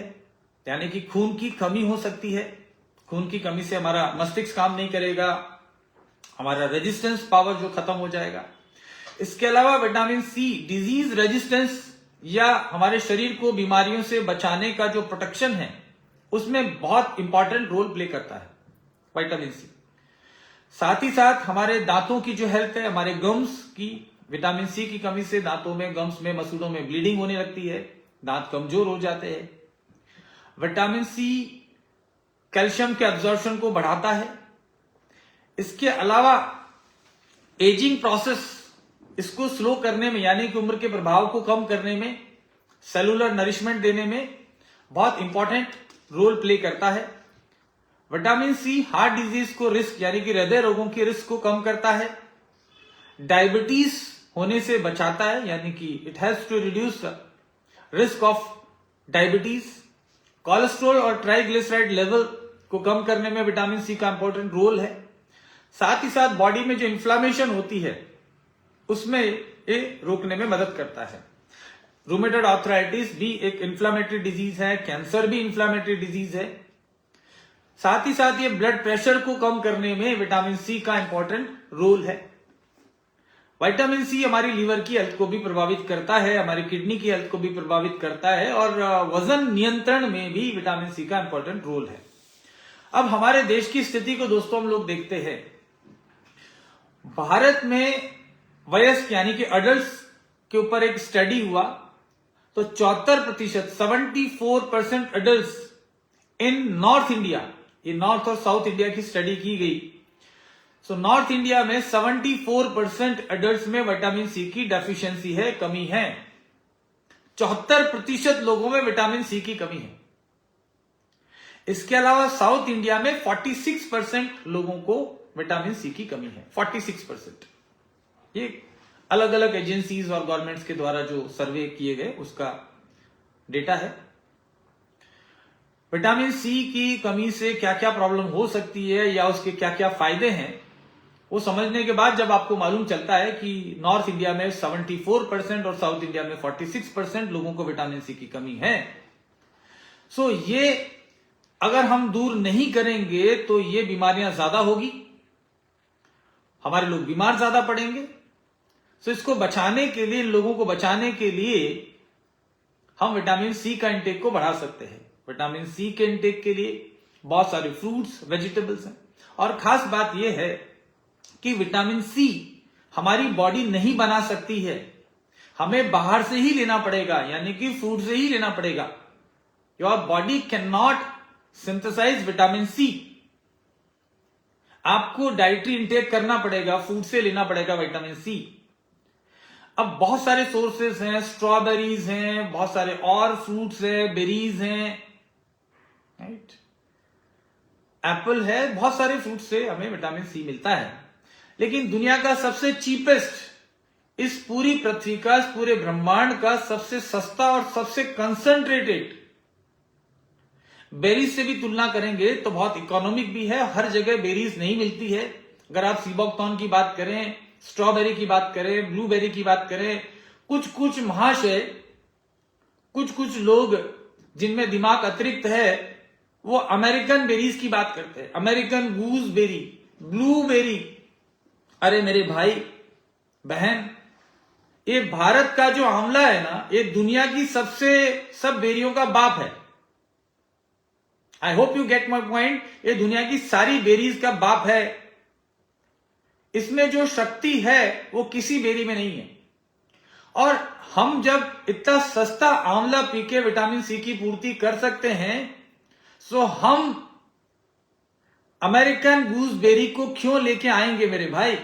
यानी कि खून की कमी हो सकती है। खून की कमी से हमारा मस्तिष्क काम नहीं करेगा, हमारा रेजिस्टेंस पावर जो खत्म हो जाएगा। इसके अलावा विटामिन सी डिजीज रेजिस्टेंस या हमारे शरीर को बीमारियों से बचाने का जो प्रोटेक्शन है उसमें बहुत इंपॉर्टेंट रोल प्ले करता है विटामिन सी। साथ ही साथ हमारे दांतों की जो हेल्थ है, हमारे गम्स की विटामिन सी की कमी से दांतों में, गम्स में, मसूड़ों में ब्लीडिंग होने लगती है, दांत कमजोर हो जाते हैं। विटामिन सी कैल्शियम के एब्जॉर्प्शन को बढ़ाता है। इसके अलावा एजिंग प्रोसेस इसको स्लो करने में, यानी कि उम्र के प्रभाव को कम करने में, सेलुलर नरिशमेंट देने में बहुत इंपॉर्टेंट रोल प्ले करता है। विटामिन सी हार्ट डिजीज को रिस्क, यानी कि हृदय रोगों की रिस्क को कम करता है। डायबिटीज होने से बचाता है, यानी कि it has to reduce risk of diabetes. Cholesterol और ट्राइग्लिसराइड लेवल को कम करने में विटामिन सी का इंपॉर्टेंट रोल है। साथ ही साथ बॉडी में जो इन्फ्लामेशन होती है उसमें ये रोकने में मदद करता है। रूमेटॉइड आर्थराइटिस भी एक इन्फ्लामेटरी डिजीज है, कैंसर भी इन्फ्लामेटरी डिजीज है। साथ ही साथ ये ब्लड प्रेशर को कम करने में विटामिन सी का इंपॉर्टेंट रोल है। विटामिन सी हमारी लीवर की हेल्थ को भी प्रभावित करता है, हमारी किडनी की हेल्थ को भी प्रभावित करता है, और वजन नियंत्रण में भी विटामिन सी का इंपॉर्टेंट रोल है। अब हमारे देश की स्थिति को दोस्तों हम लोग देखते हैं। भारत में वयस्क यानी कि अडल्ट के ऊपर एक स्टडी हुआ तो 74%, 74% अडल्ट इन नॉर्थ इंडिया, ये नॉर्थ और साउथ इंडिया की स्टडी की गई। सो नॉर्थ इंडिया में 74% अडल्ट में विटामिन सी की डेफिशिएंसी है, कमी है। 74% लोगों में विटामिन सी की कमी है। इसके अलावा साउथ इंडिया में 46% लोगों को विटामिन सी की कमी है। 46%। ये अलग अलग एजेंसीज और गवर्नमेंट्स के द्वारा जो सर्वे किए गए उसका डेटा है। विटामिन सी की कमी से क्या क्या प्रॉब्लम हो सकती है या उसके क्या क्या फायदे हैं, वो समझने के बाद जब आपको मालूम चलता है कि नॉर्थ इंडिया में 74% और साउथ इंडिया में 46% लोगों को विटामिन सी की कमी है, सो ये अगर हम दूर नहीं करेंगे तो ये बीमारियां ज्यादा होगी, हमारे लोग बीमार ज्यादा पड़ेंगे। सो इसको बचाने के लिए, इन लोगों को बचाने के लिए हम विटामिन सी का इंटेक को बढ़ा सकते हैं। विटामिन सी के इंटेक के लिए बहुत सारे फ्रूट्स, वेजिटेबल्स हैं। और खास बात यह है कि विटामिन सी हमारी बॉडी नहीं बना सकती है, हमें बाहर से ही लेना पड़ेगा, यानी कि फूड से ही लेना पड़ेगा। Your body can not synthesise vitamin C, आपको डाइटरी इंटेक करना पड़ेगा, फूड से लेना पड़ेगा विटामिन सी। अब बहुत सारे सोर्सेस हैं, स्ट्रॉबेरीज हैं, बहुत सारे और फ्रूट्स हैं, बेरीज हैं, राइट, एप्पल है, बहुत सारे फ्रूट्स से हमें विटामिन सी मिलता है। लेकिन दुनिया का सबसे चीपेस्ट, इस पूरी पृथ्वी का, इस पूरे ब्रह्मांड का सबसे सस्ता और सबसे कंसंट्रेटेड बेरीज से भी तुलना करेंगे तो बहुत इकोनॉमिक भी है। हर जगह बेरीज नहीं मिलती है। अगर आप सीबॉक्टॉन की बात करें, स्ट्रॉबेरी की बात करें, ब्लूबेरी की बात करें, कुछ महाशय, कुछ लोग जिनमें दिमाग अतिरिक्त है, वो अमेरिकन बेरीज की बात करते हैं, अमेरिकन गूसबेरी, ब्लूबेरी। अरे मेरे भाई बहन, ये भारत का जो आंवला है ना, ये दुनिया की सब बेरियों का बाप है। I hope you get my point. ये दुनिया की सारी बेरीज का बाप है। इसमें जो शक्ति है वो किसी बेरी में नहीं है। और हम जब इतना सस्ता आंवला पी के विटामिन सी की पूर्ति कर सकते हैं, सो हम अमेरिकन गूसबेरी को क्यों लेके आएंगे मेरे भाई?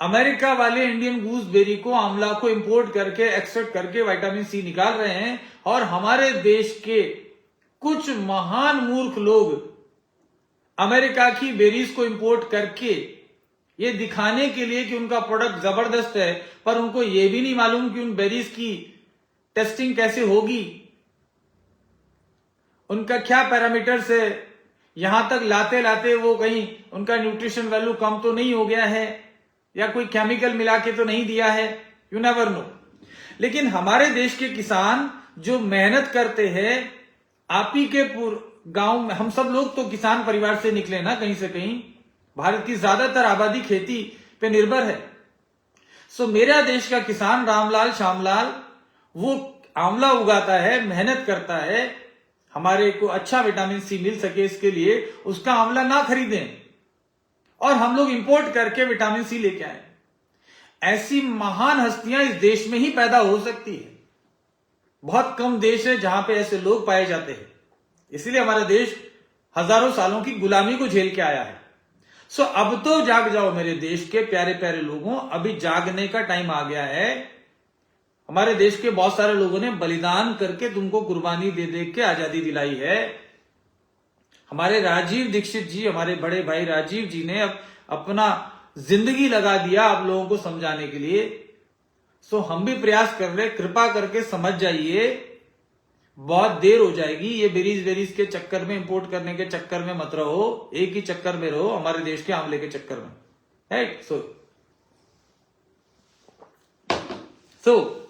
अमेरिका वाले इंडियन गूसबेरी को, आंवला को इंपोर्ट करके, एक्सट्रैक्ट करके विटामिन सी निकाल रहे हैं। और हमारे देश के कुछ महान मूर्ख लोग अमेरिका की बेरीज को इंपोर्ट करके ये दिखाने के लिए कि उनका प्रोडक्ट जबरदस्त है, पर उनको ये भी नहीं मालूम कि उन बेरीज की टेस्टिंग कैसे होगी, उनका क्या पैरामीटर्स है, यहां तक लाते लाते वो कहीं उनका न्यूट्रिशन वैल्यू कम तो नहीं हो गया है, या कोई केमिकल मिला के तो नहीं दिया है, यू नेवर नो। लेकिन हमारे देश के किसान जो मेहनत करते हैं, आप ही के गांव में, हम सब लोग तो किसान परिवार से निकले ना कहीं से कहीं। भारत की ज्यादातर आबादी खेती पे निर्भर है। सो मेरा देश का किसान रामलाल श्यामलाल, वो आंवला उगाता है, मेहनत करता है, हमारे को अच्छा विटामिन सी मिल सके इसके लिए उसका आंवला ना खरीदें और हम लोग इंपोर्ट करके विटामिन सी लेके आए। ऐसी महान हस्तियां इस देश में ही पैदा हो सकती है। बहुत कम देश है जहां पे ऐसे लोग पाए जाते हैं। इसलिए हमारा देश हजारों सालों की गुलामी को झेल के आया है। सो अब तो जाग जाओ मेरे देश के प्यारे प्यारे लोगों, अभी जागने का टाइम आ गया है। हमारे देश के बहुत सारे लोगों ने बलिदान करके तुमको कुर्बानी दे दे के आजादी दिलाई है। हमारे राजीव दीक्षित जी, हमारे बड़े भाई राजीव जी ने अपना जिंदगी लगा दिया आप लोगों को समझाने के लिए। सो हम भी प्रयास कर रहे, कृपा करके समझ जाइए, बहुत देर हो जाएगी। ये बेरीज के चक्कर में, इंपोर्ट करने के चक्कर में मत रहो, एक ही चक्कर में रहो, हमारे देश के आंवले के चक्कर में, राइट। सो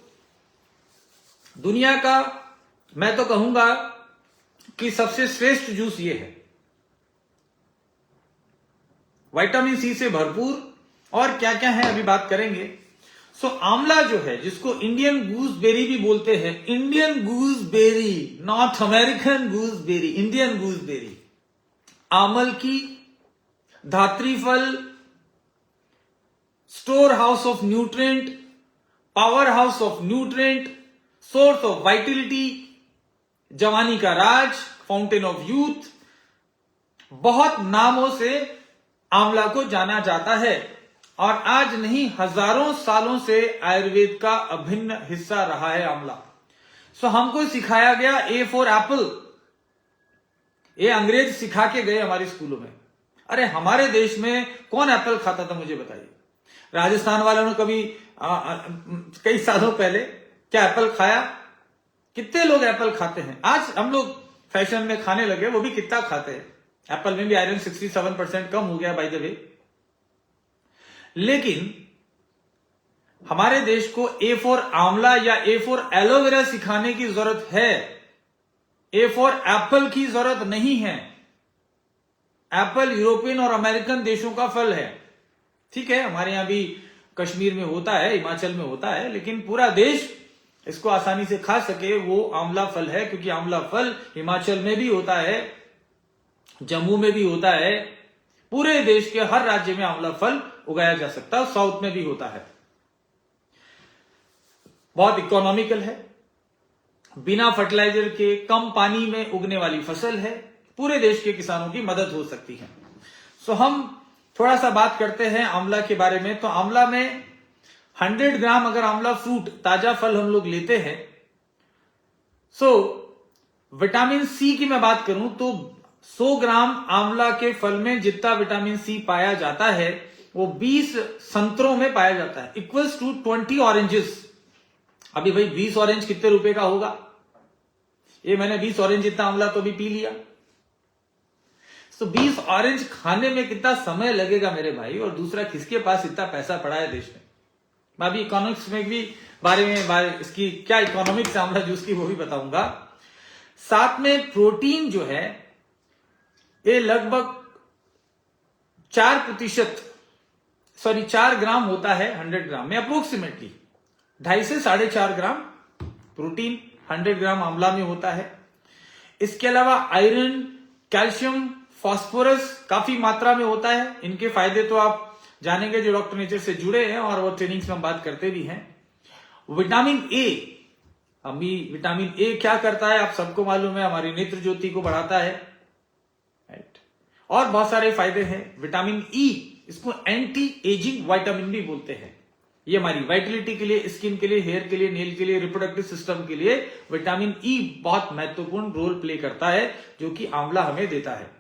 दुनिया का मैं तो कहूंगा कि सबसे श्रेष्ठ जूस ये है, विटामिन सी से भरपूर। और क्या क्या है अभी बात करेंगे। सो आंवला जो है, जिसको इंडियन गूसबेरी भी बोलते हैं, Indian gooseberry, not American gooseberry, Indian gooseberry, आमल की धात्री फल, store house of nutrient, power house of nutrient, source of vitality, जवानी का राज, फाउंटेन ऑफ यूथ, बहुत नामों से आंवला को जाना जाता है। और आज नहीं, हजारों सालों से आयुर्वेद का अभिन्न हिस्सा रहा है आंवला। सो हमको सिखाया गया ए फॉर एप्पल, ये अंग्रेज सिखा के गए हमारे स्कूलों में। अरे हमारे देश में कौन एप्पल खाता था मुझे बताइए। राजस्थान वालों ने कभी कई सालों पहले क्या एप्पल खाया? कितने लोग एप्पल खाते हैं? आज हम लोग फैशन में खाने लगे, वो भी कितना खाते हैं। एप्पल में भी आयरन 67% कम हो गया बाय द वे। लेकिन हमारे देश को ए फॉर आंवला या ए फॉर एलोवेरा सिखाने की जरूरत है, ए फॉर एप्पल की जरूरत नहीं है। एप्पल यूरोपियन और अमेरिकन देशों का फल है, ठीक है। हमारे यहां भी कश्मीर में होता है, हिमाचल में होता है, लेकिन पूरा देश इसको आसानी से खा सके वो आंवला फल है, क्योंकि आंवला फल हिमाचल में भी होता है, जम्मू में भी होता है, पूरे देश के हर राज्य में आंवला फल उगाया जा सकता है, साउथ में भी होता है। बहुत इकोनॉमिकल है, बिना फर्टिलाइजर के कम पानी में उगने वाली फसल है, पूरे देश के किसानों की मदद हो सकती है। सो हम थोड़ा सा बात करते हैं आंवला के बारे में। तो आंवला में 100 ग्राम अगर आंवला फ्रूट ताजा फल हम लोग लेते हैं, सो विटामिन सी की मैं बात करूं तो 100 ग्राम आंवला के फल में जितना विटामिन सी पाया जाता है वो 20 संतरों में पाया जाता है, इक्वल्स टू 20 ऑरेंजेस। अभी भाई 20 ऑरेंज कितने रुपए का होगा? ये मैंने 20 ऑरेंज जितना आंवला तो भी पी लिया। तो 20 ऑरेंज खाने में कितना समय लगेगा मेरे भाई, और दूसरा किसके पास इतना पैसा पड़ा है देश में। मैं अभी इकोनॉमिक्स में भी बारे में इसकी क्या इकोनॉमिक्स आंवला जूस की वो भी बताऊंगा। साथ में प्रोटीन जो है ये लगभग 4 ग्राम होता है 100 ग्राम में, अप्रोक्सीमेटली 2.5 से 4.5 ग्राम प्रोटीन 100 ग्राम आंवला में होता है। इसके अलावा आयरन, कैल्शियम, फास्फोरस काफी मात्रा में होता है। इनके फायदे तो आप जानेंगे जो डॉक्टर नेचर से जुड़े हैं, और वो ट्रेनिंग्स में हम बात करते भी हैं। विटामिन ए, अभी विटामिन ए क्या करता है आप सबको मालूम है, हमारी नेत्र ज्योति को बढ़ाता है, राइट, और बहुत सारे फायदे हैं। विटामिन ई, इसको एंटी एजिंग विटामिन भी बोलते हैं। ये हमारी वाइटलिटी के लिए, स्किन के लिए, हेयर के लिए, नेल के लिए, रिप्रोडक्टिव सिस्टम के लिए विटामिन ई बहुत महत्वपूर्ण रोल प्ले करता है, जो कि आंवला हमें देता है।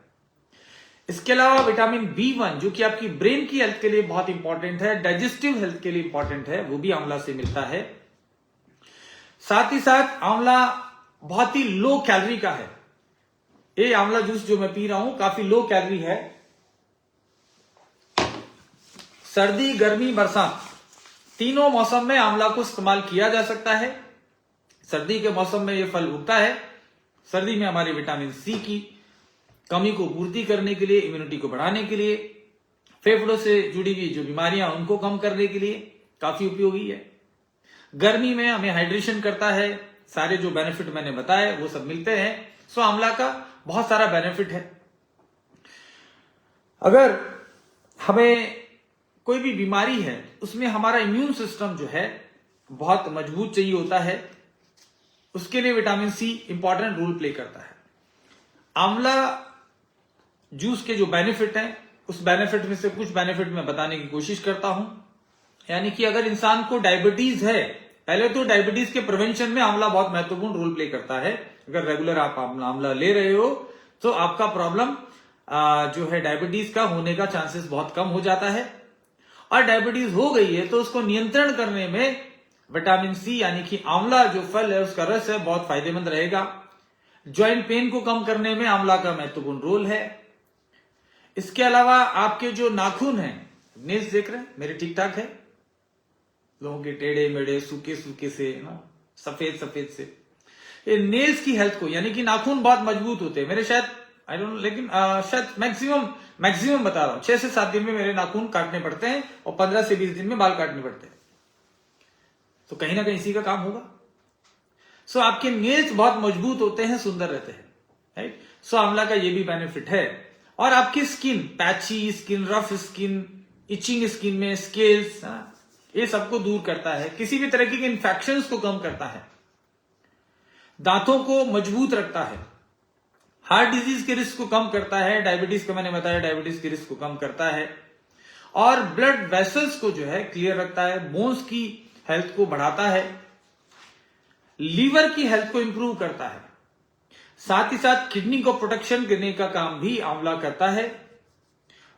इसके अलावा विटामिन B1 जो कि आपकी ब्रेन की हेल्थ के लिए बहुत इंपॉर्टेंट है, डाइजेस्टिव हेल्थ के लिए इंपॉर्टेंट है, वो भी आंवला से मिलता है। साथ ही साथ आंवला बहुत ही लो कैलोरी का है। ये आंवला जूस जो मैं पी रहा हूं काफी लो कैलोरी है। सर्दी, गर्मी, बरसात तीनों मौसम में आंवला को इस्तेमाल किया जा सकता है। सर्दी के मौसम में यह फल उगता है। सर्दी में हमारे विटामिन सी की कमी को पूर्ति करने के लिए, इम्यूनिटी को बढ़ाने के लिए, फेफड़ों से जुड़ी हुई जो बीमारियां उनको कम करने के लिए काफी उपयोगी है। गर्मी में हमें हाइड्रेशन करता है, सारे जो बेनिफिट मैंने बताए वो सब मिलते हैं। सो आंवला का बहुत सारा बेनिफिट है। अगर हमें कोई भी बीमारी है उसमें हमारा इम्यून सिस्टम जो है बहुत मजबूत चाहिए होता है, उसके लिए vitamin C important role play करता है। आंवला जूस के जो बेनिफिट हैं उस बेनिफिट में से कुछ बेनिफिट मैं बताने की कोशिश करता हूं। यानी कि अगर इंसान को डायबिटीज है, पहले तो डायबिटीज के प्रिवेंशन में आंवला बहुत महत्वपूर्ण रोल प्ले करता है। अगर रेगुलर आप आंवला ले रहे हो तो आपका प्रॉब्लम जो है डायबिटीज का होने का चांसेस बहुत कम हो जाता है। और डायबिटीज हो गई है तो उसको नियंत्रण करने में विटामिन सी यानी कि आंवला जो फल है उसका रस है बहुत फायदेमंद रहेगा। ज्वाइंट पेन को कम करने में आंवला का महत्वपूर्ण रोल है। इसके अलावा आपके जो नाखून हैं, नेल्स देख रहे हैं मेरे ठीक ठाक है, लोगों के टेढ़े मेढ़े सूखे सूखे से ना, सफेद सफेद से, ये नेल्स की हेल्थ को, यानी कि नाखून बहुत मजबूत होते हैं मेरे, शायद आई डोंट, लेकिन शायद मैक्सिमम बता रहा हूं 6 से 7 दिन में मेरे नाखून काटने पड़ते हैं और 15 से 20 दिन में बाल काटने पड़ते हैं। तो कहीं ना कहीं इसी का काम होगा। सो आपके नेल्स बहुत मजबूत होते हैं, सुंदर रहते हैं, राइट। सो आंवला का ये भी बेनिफिट है। और आपकी skin, patchy skin, rough skin, itching skin में स्केल्स, ये सबको दूर करता है। किसी भी तरह के इन्फेक्शंस को कम करता है। दांतों को मजबूत रखता है। हार्ट डिजीज के रिस्क को कम करता है। डायबिटीज का मैंने बताया, डायबिटीज के रिस्क को कम करता है। और ब्लड वेसल्स को जो है क्लियर रखता है। बोन्स की हेल्थ को बढ़ाता है। लीवर की हेल्थ को इंप्रूव करता है। साथ ही साथ किडनी को प्रोटेक्शन देने का काम भी आंवला करता है।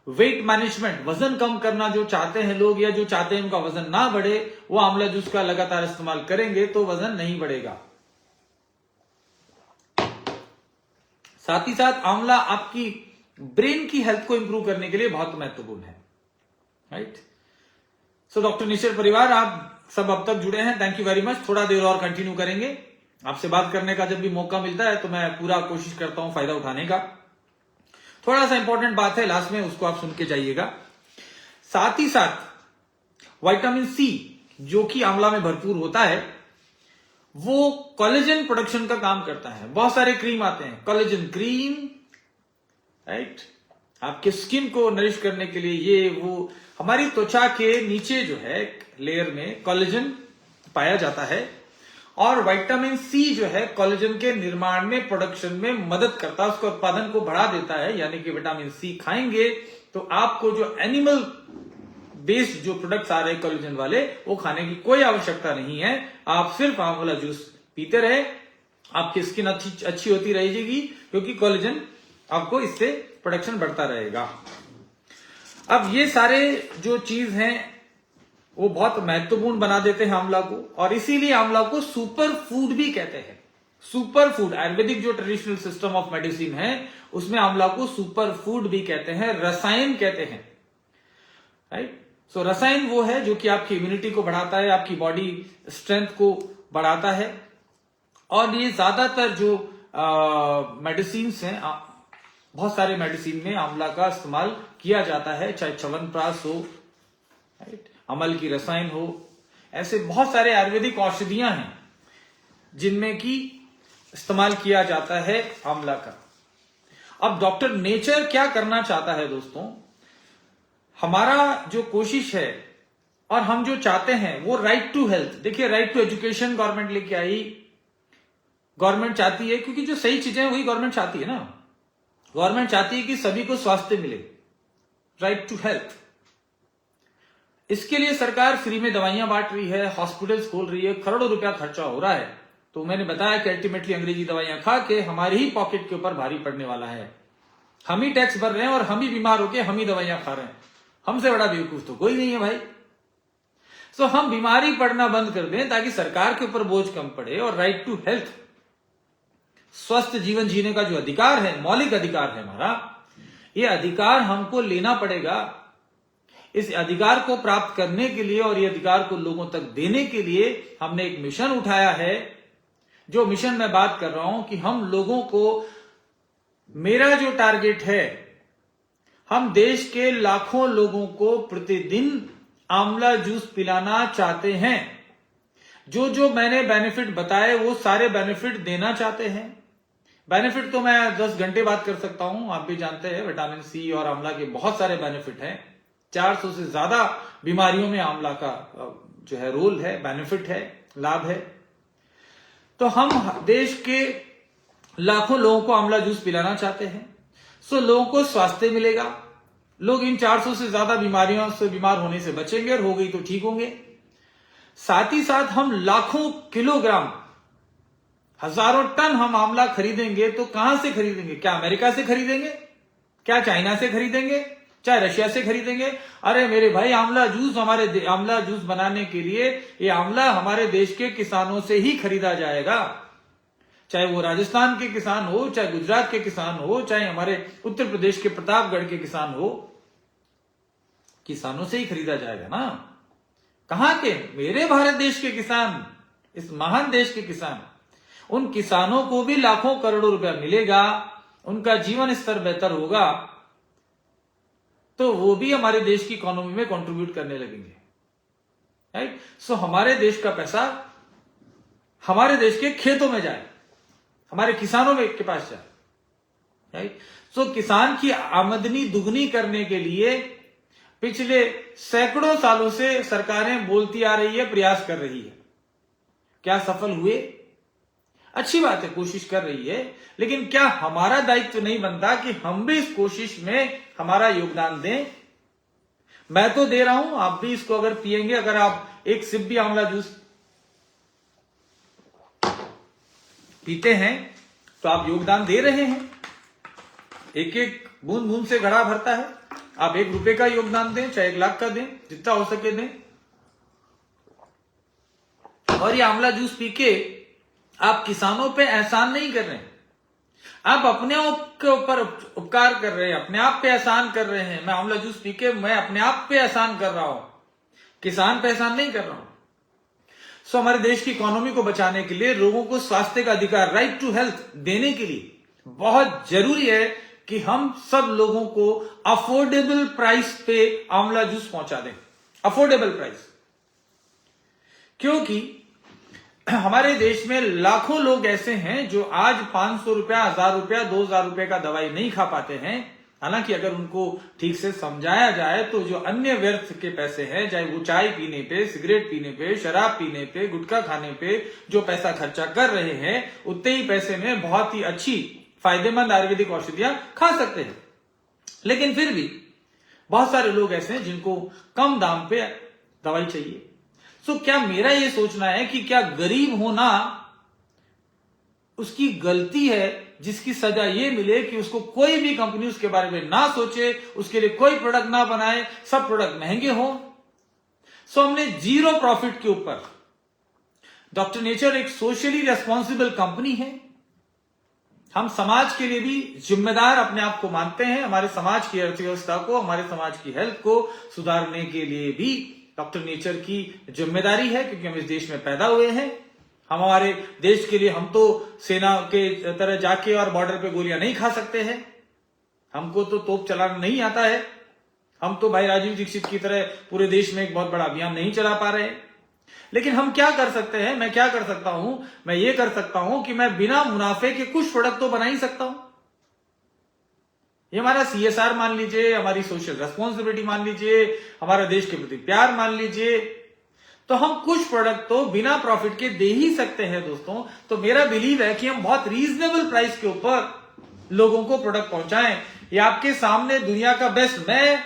वेट मैनेजमेंट, वजन कम करना जो चाहते हैं लोग या जो चाहते हैं उनका वजन ना बढ़े, वो आंवला जूस का लगातार इस्तेमाल करेंगे तो वजन नहीं बढ़ेगा। साथ ही साथ आंवला आपकी ब्रेन की हेल्थ को इंप्रूव करने के लिए बहुत महत्वपूर्ण है, राइट। सो डॉक्टर नेचर परिवार, आप सब अब तक जुड़े हैं, थैंक यू वेरी मच। थोड़ा देर और कंटिन्यू करेंगे। आपसे बात करने का जब भी मौका मिलता है तो मैं पूरा कोशिश करता हूं फायदा उठाने का। थोड़ा सा इंपॉर्टेंट बात है लास्ट में, उसको आप सुन के जाइएगा। साथ ही साथ विटामिन सी जो कि आंवला में भरपूर होता है, वो कोलेजन प्रोडक्शन का काम करता है। बहुत सारे क्रीम आते हैं, कोलेजन क्रीम, राइट, आपके स्किन को नरिश करने के लिए। ये वो हमारी त्वचा के नीचे जो है लेयर में कोलेजन पाया जाता है, और विटामिन सी जो है कोलेजन के निर्माण में, प्रोडक्शन में मदद करता है, उसके उत्पादन को बढ़ा देता है। यानी कि विटामिन सी खाएंगे तो आपको जो एनिमल बेस्ड जो प्रोडक्ट्स आ रहे हैं कोलेजन वाले, वो खाने की कोई आवश्यकता नहीं है। आप सिर्फ आंवला जूस पीते रहे, आपकी स्किन अच्छी होती रहेगी, क्योंकि कोलेजन आपको इससे प्रोडक्शन बढ़ता रहेगा। अब ये सारे जो चीज हैं वो बहुत महत्वपूर्ण बना देते हैं आंवला को, और इसीलिए आंवला को सुपर फूड भी कहते हैं। सुपर फूड, आयुर्वेदिक जो ट्रेडिशनल सिस्टम ऑफ मेडिसिन है उसमें आंवला को सुपर फूड भी कहते हैं, रसायन कहते हैं, राइट। सो रसायन वो है जो कि आपकी इम्यूनिटी को बढ़ाता है, आपकी बॉडी स्ट्रेंथ को बढ़ाता है। और ये ज्यादातर जो मेडिसिन हैं, बहुत सारे मेडिसिन में आंवला का इस्तेमाल किया जाता है, चाहे च्यवनप्राश हो, राइट, अमल की रसायन हो, ऐसे बहुत सारे आयुर्वेदिक औषधियां हैं जिनमें कि इस्तेमाल किया जाता है आंवला का। अब डॉक्टर नेचर क्या करना चाहता है दोस्तों, हमारा जो कोशिश है और हम जो चाहते हैं वो राइट टू हेल्थ। देखिए, राइट टू एजुकेशन गवर्नमेंट लेके आई, गवर्नमेंट चाहती है, क्योंकि जो सही चीजें हैं वही गवर्नमेंट चाहती है ना। गवर्नमेंट चाहती है कि सभी को स्वास्थ्य मिले, राइट टू हेल्थ। इसके लिए सरकार फ्री में दवाइयां बांट रही है, हॉस्पिटल्स खोल रही है, करोड़ों रुपया खर्चा हो रहा है। तो मैंने बताया कि अल्टीमेटली अंग्रेजी दवाइयां खा के हमारे ही पॉकेट के ऊपर भारी पड़ने वाला है। हम ही टैक्स भर रहे हैं और हम ही बीमार होके हम ही दवाइयां खा रहे हैं। हमसे बड़ा बेवकूफ तो कोई नहीं है भाई। सो हम बीमारी पड़ना बंद कर दें ताकि सरकार के ऊपर बोझ कम पड़े, और राइट टू हेल्थ, स्वस्थ जीवन जीने का जो अधिकार है, मौलिक अधिकार है हमारा, ये अधिकार हमको लेना पड़ेगा। इस अधिकार को प्राप्त करने के लिए और ये अधिकार को लोगों तक देने के लिए हमने एक मिशन उठाया है। जो मिशन मैं बात कर रहा हूं कि हम लोगों को, मेरा जो टारगेट है, हम देश के लाखों लोगों को प्रतिदिन आंवला जूस पिलाना चाहते हैं। जो जो मैंने बेनिफिट बताए वो सारे बेनिफिट देना चाहते हैं। बेनिफिट तो मैं 10 घंटे बात कर सकता हूं, आप भी जानते हैं विटामिन सी और आंवला के बहुत सारे बेनिफिट हैं। 400 से ज्यादा बीमारियों में आंवला का जो है रोल है, बेनिफिट है, लाभ है। तो हम देश के लाखों लोगों को आंवला जूस पिलाना चाहते हैं। सो लोगों को स्वास्थ्य मिलेगा, लोग इन 400 से ज्यादा बीमारियों से बीमार होने से बचेंगे, और हो गई तो ठीक होंगे। साथ ही साथ हम लाखों किलोग्राम, हजारों टन हम आंवला खरीदेंगे। तो कहां से खरीदेंगे? क्या अमेरिका से खरीदेंगे? क्या चाइना से खरीदेंगे? चाहे रशिया से खरीदेंगे? अरे मेरे भाई, आंवला जूस बनाने के लिए ये आंवला हमारे देश के किसानों से ही खरीदा जाएगा। चाहे वो राजस्थान के किसान हो, चाहे गुजरात के किसान हो, चाहे हमारे उत्तर प्रदेश के प्रतापगढ़ के किसान हो, किसानों से ही खरीदा जाएगा ना। कहां के? मेरे भारत देश के किसान, इस महान देश के किसान। उन किसानों को भी लाखों करोड़ों रुपया मिलेगा, उनका जीवन स्तर बेहतर होगा, तो वो भी हमारे देश की इकोनॉमी में कंट्रीब्यूट करने लगेंगे, राइट। सो हमारे देश का पैसा हमारे देश के खेतों में जाए, हमारे किसानों के पास जाए, राइट। सो किसान की आमदनी दुगनी करने के लिए पिछले सैकड़ों सालों से सरकारें बोलती आ रही है, प्रयास कर रही है। क्या सफल हुए? अच्छी बात है, कोशिश कर रही है, लेकिन क्या हमारा दायित्व नहीं बनता कि हम भी इस कोशिश में हमारा योगदान दें? मैं तो दे रहा हूं, आप भी इसको अगर पिएंगे, अगर आप एक सिप भी आंवला जूस पीते हैं तो आप योगदान दे रहे हैं। एक एक बूंद बूंद से घड़ा भरता है। आप 1 रुपए का योगदान दें, चाहे 1 लाख का दें, जितना हो सके दें। और ये आंवला जूस पी के आप किसानों पे एहसान नहीं कर रहे हैं, आप अपने के ऊपर उपकार कर रहे हैं, अपने आप पे एहसान कर रहे हैं। मैं आंवला जूस पी के मैं अपने आप पे एहसान कर रहा हूं, किसान पे एहसान नहीं कर रहा हूं। सो हमारे देश की इकोनॉमी को बचाने के लिए, लोगों को स्वास्थ्य का अधिकार, राइट टू हेल्थ देने के लिए बहुत जरूरी है कि हम सब लोगों को अफोर्डेबल प्राइस पे आंवला जूस पहुंचा दें। अफोर्डेबल प्राइस, क्योंकि हमारे देश में लाखों लोग ऐसे हैं जो आज 500 रुपया, 1000 रुपया, 2000 रुपए का दवाई नहीं खा पाते हैं। हालांकि अगर उनको ठीक से समझाया जाए तो जो अन्य व्यर्थ के पैसे हैं, चाहे वो चाय पीने पे, सिगरेट पीने पे, शराब पीने पे, गुटखा खाने पे जो पैसा खर्चा कर रहे हैं, उतने ही पैसे में बहुत ही अच्छी फायदेमंद आयुर्वेदिक औषधियां खा सकते हैं। लेकिन फिर भी बहुत सारे लोग ऐसे हैं जिनको कम दाम पे दवाई चाहिए। सो क्या मेरा ये सोचना है कि क्या गरीब होना उसकी गलती है जिसकी सजा ये मिले कि उसको कोई भी कंपनी उसके बारे में ना सोचे, उसके लिए कोई प्रोडक्ट ना बनाए, सब प्रोडक्ट महंगे हो। सो हमने जीरो प्रॉफिट के ऊपर, डॉक्टर नेचर एक सोशली रेस्पॉन्सिबल कंपनी है। हम समाज के लिए भी जिम्मेदार अपने आप को मानते हैं। हमारे समाज की अर्थव्यवस्था को, हमारे समाज की हेल्थ को सुधारने के लिए भी डॉक्टर नेचर की जिम्मेदारी है, क्योंकि हम इस देश में पैदा हुए हैं। हम हमारे देश के लिए, हम तो सेना के तरह जाके और बॉर्डर पे गोलियां नहीं खा सकते हैं, हमको तो तोप चलाना नहीं आता है, हम तो भाई राजीव दीक्षित की तरह पूरे देश में एक बहुत बड़ा अभियान नहीं चला पा रहे। लेकिन हम क्या कर सकते हैं, मैं क्या कर सकता हूं, मैं ये कर सकता हूं कि मैं बिना मुनाफे के कुछ प्रोडक्ट तो बना ही सकता हूं। ये हमारा CSR मान लीजिए, हमारी सोशल रेस्पॉन्सिबिलिटी मान लीजिए, हमारा देश के प्रति प्यार मान लीजिए, तो हम कुछ प्रोडक्ट तो बिना प्रॉफिट के दे ही सकते हैं दोस्तों। तो मेरा बिलीव है कि हम बहुत रीजनेबल प्राइस के ऊपर लोगों को प्रोडक्ट पहुंचाएं। ये आपके सामने दुनिया का बेस्ट, मैं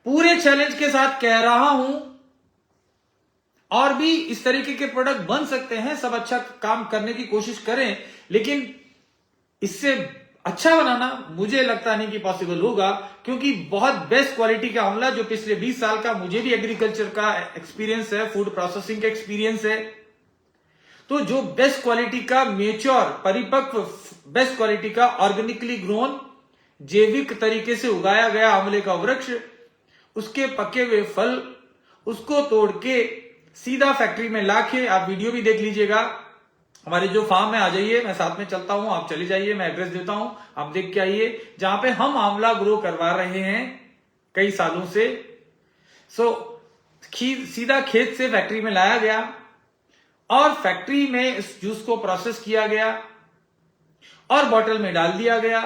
पूरे चैलेंज के साथ कह रहा हूं, और भी इस तरीके के प्रोडक्ट बन सकते हैं। सब अच्छा काम करने की कोशिश करें, लेकिन इससे अच्छा बनाना मुझे लगता नहीं कि पॉसिबल होगा, क्योंकि बहुत बेस्ट क्वालिटी का आंवला, जो पिछले 20 साल का मुझे भी एग्रीकल्चर का एक्सपीरियंस है, फूड प्रोसेसिंग का एक्सपीरियंस है, तो जो बेस्ट क्वालिटी का मेच्योर, परिपक्व, बेस्ट क्वालिटी का ऑर्गेनिकली ग्रोन, जैविक तरीके से उगाया गया आंवले का वृक्ष, उसके पके हुए फल, उसको तोड़ के सीधा फैक्ट्री में लाके, आप वीडियो भी देख लीजिएगा, हमारे जो फार्म में आ जाइए, मैं साथ में चलता हूं, आप चले जाइए, मैं एड्रेस देता हूं, आप देख के आइए, जहां पे हम आंवला ग्रो करवा रहे हैं कई सालों से। सीधा खेत से फैक्ट्री में लाया गया और फैक्ट्री में इस जूस को प्रोसेस किया गया और बॉटल में डाल दिया गया।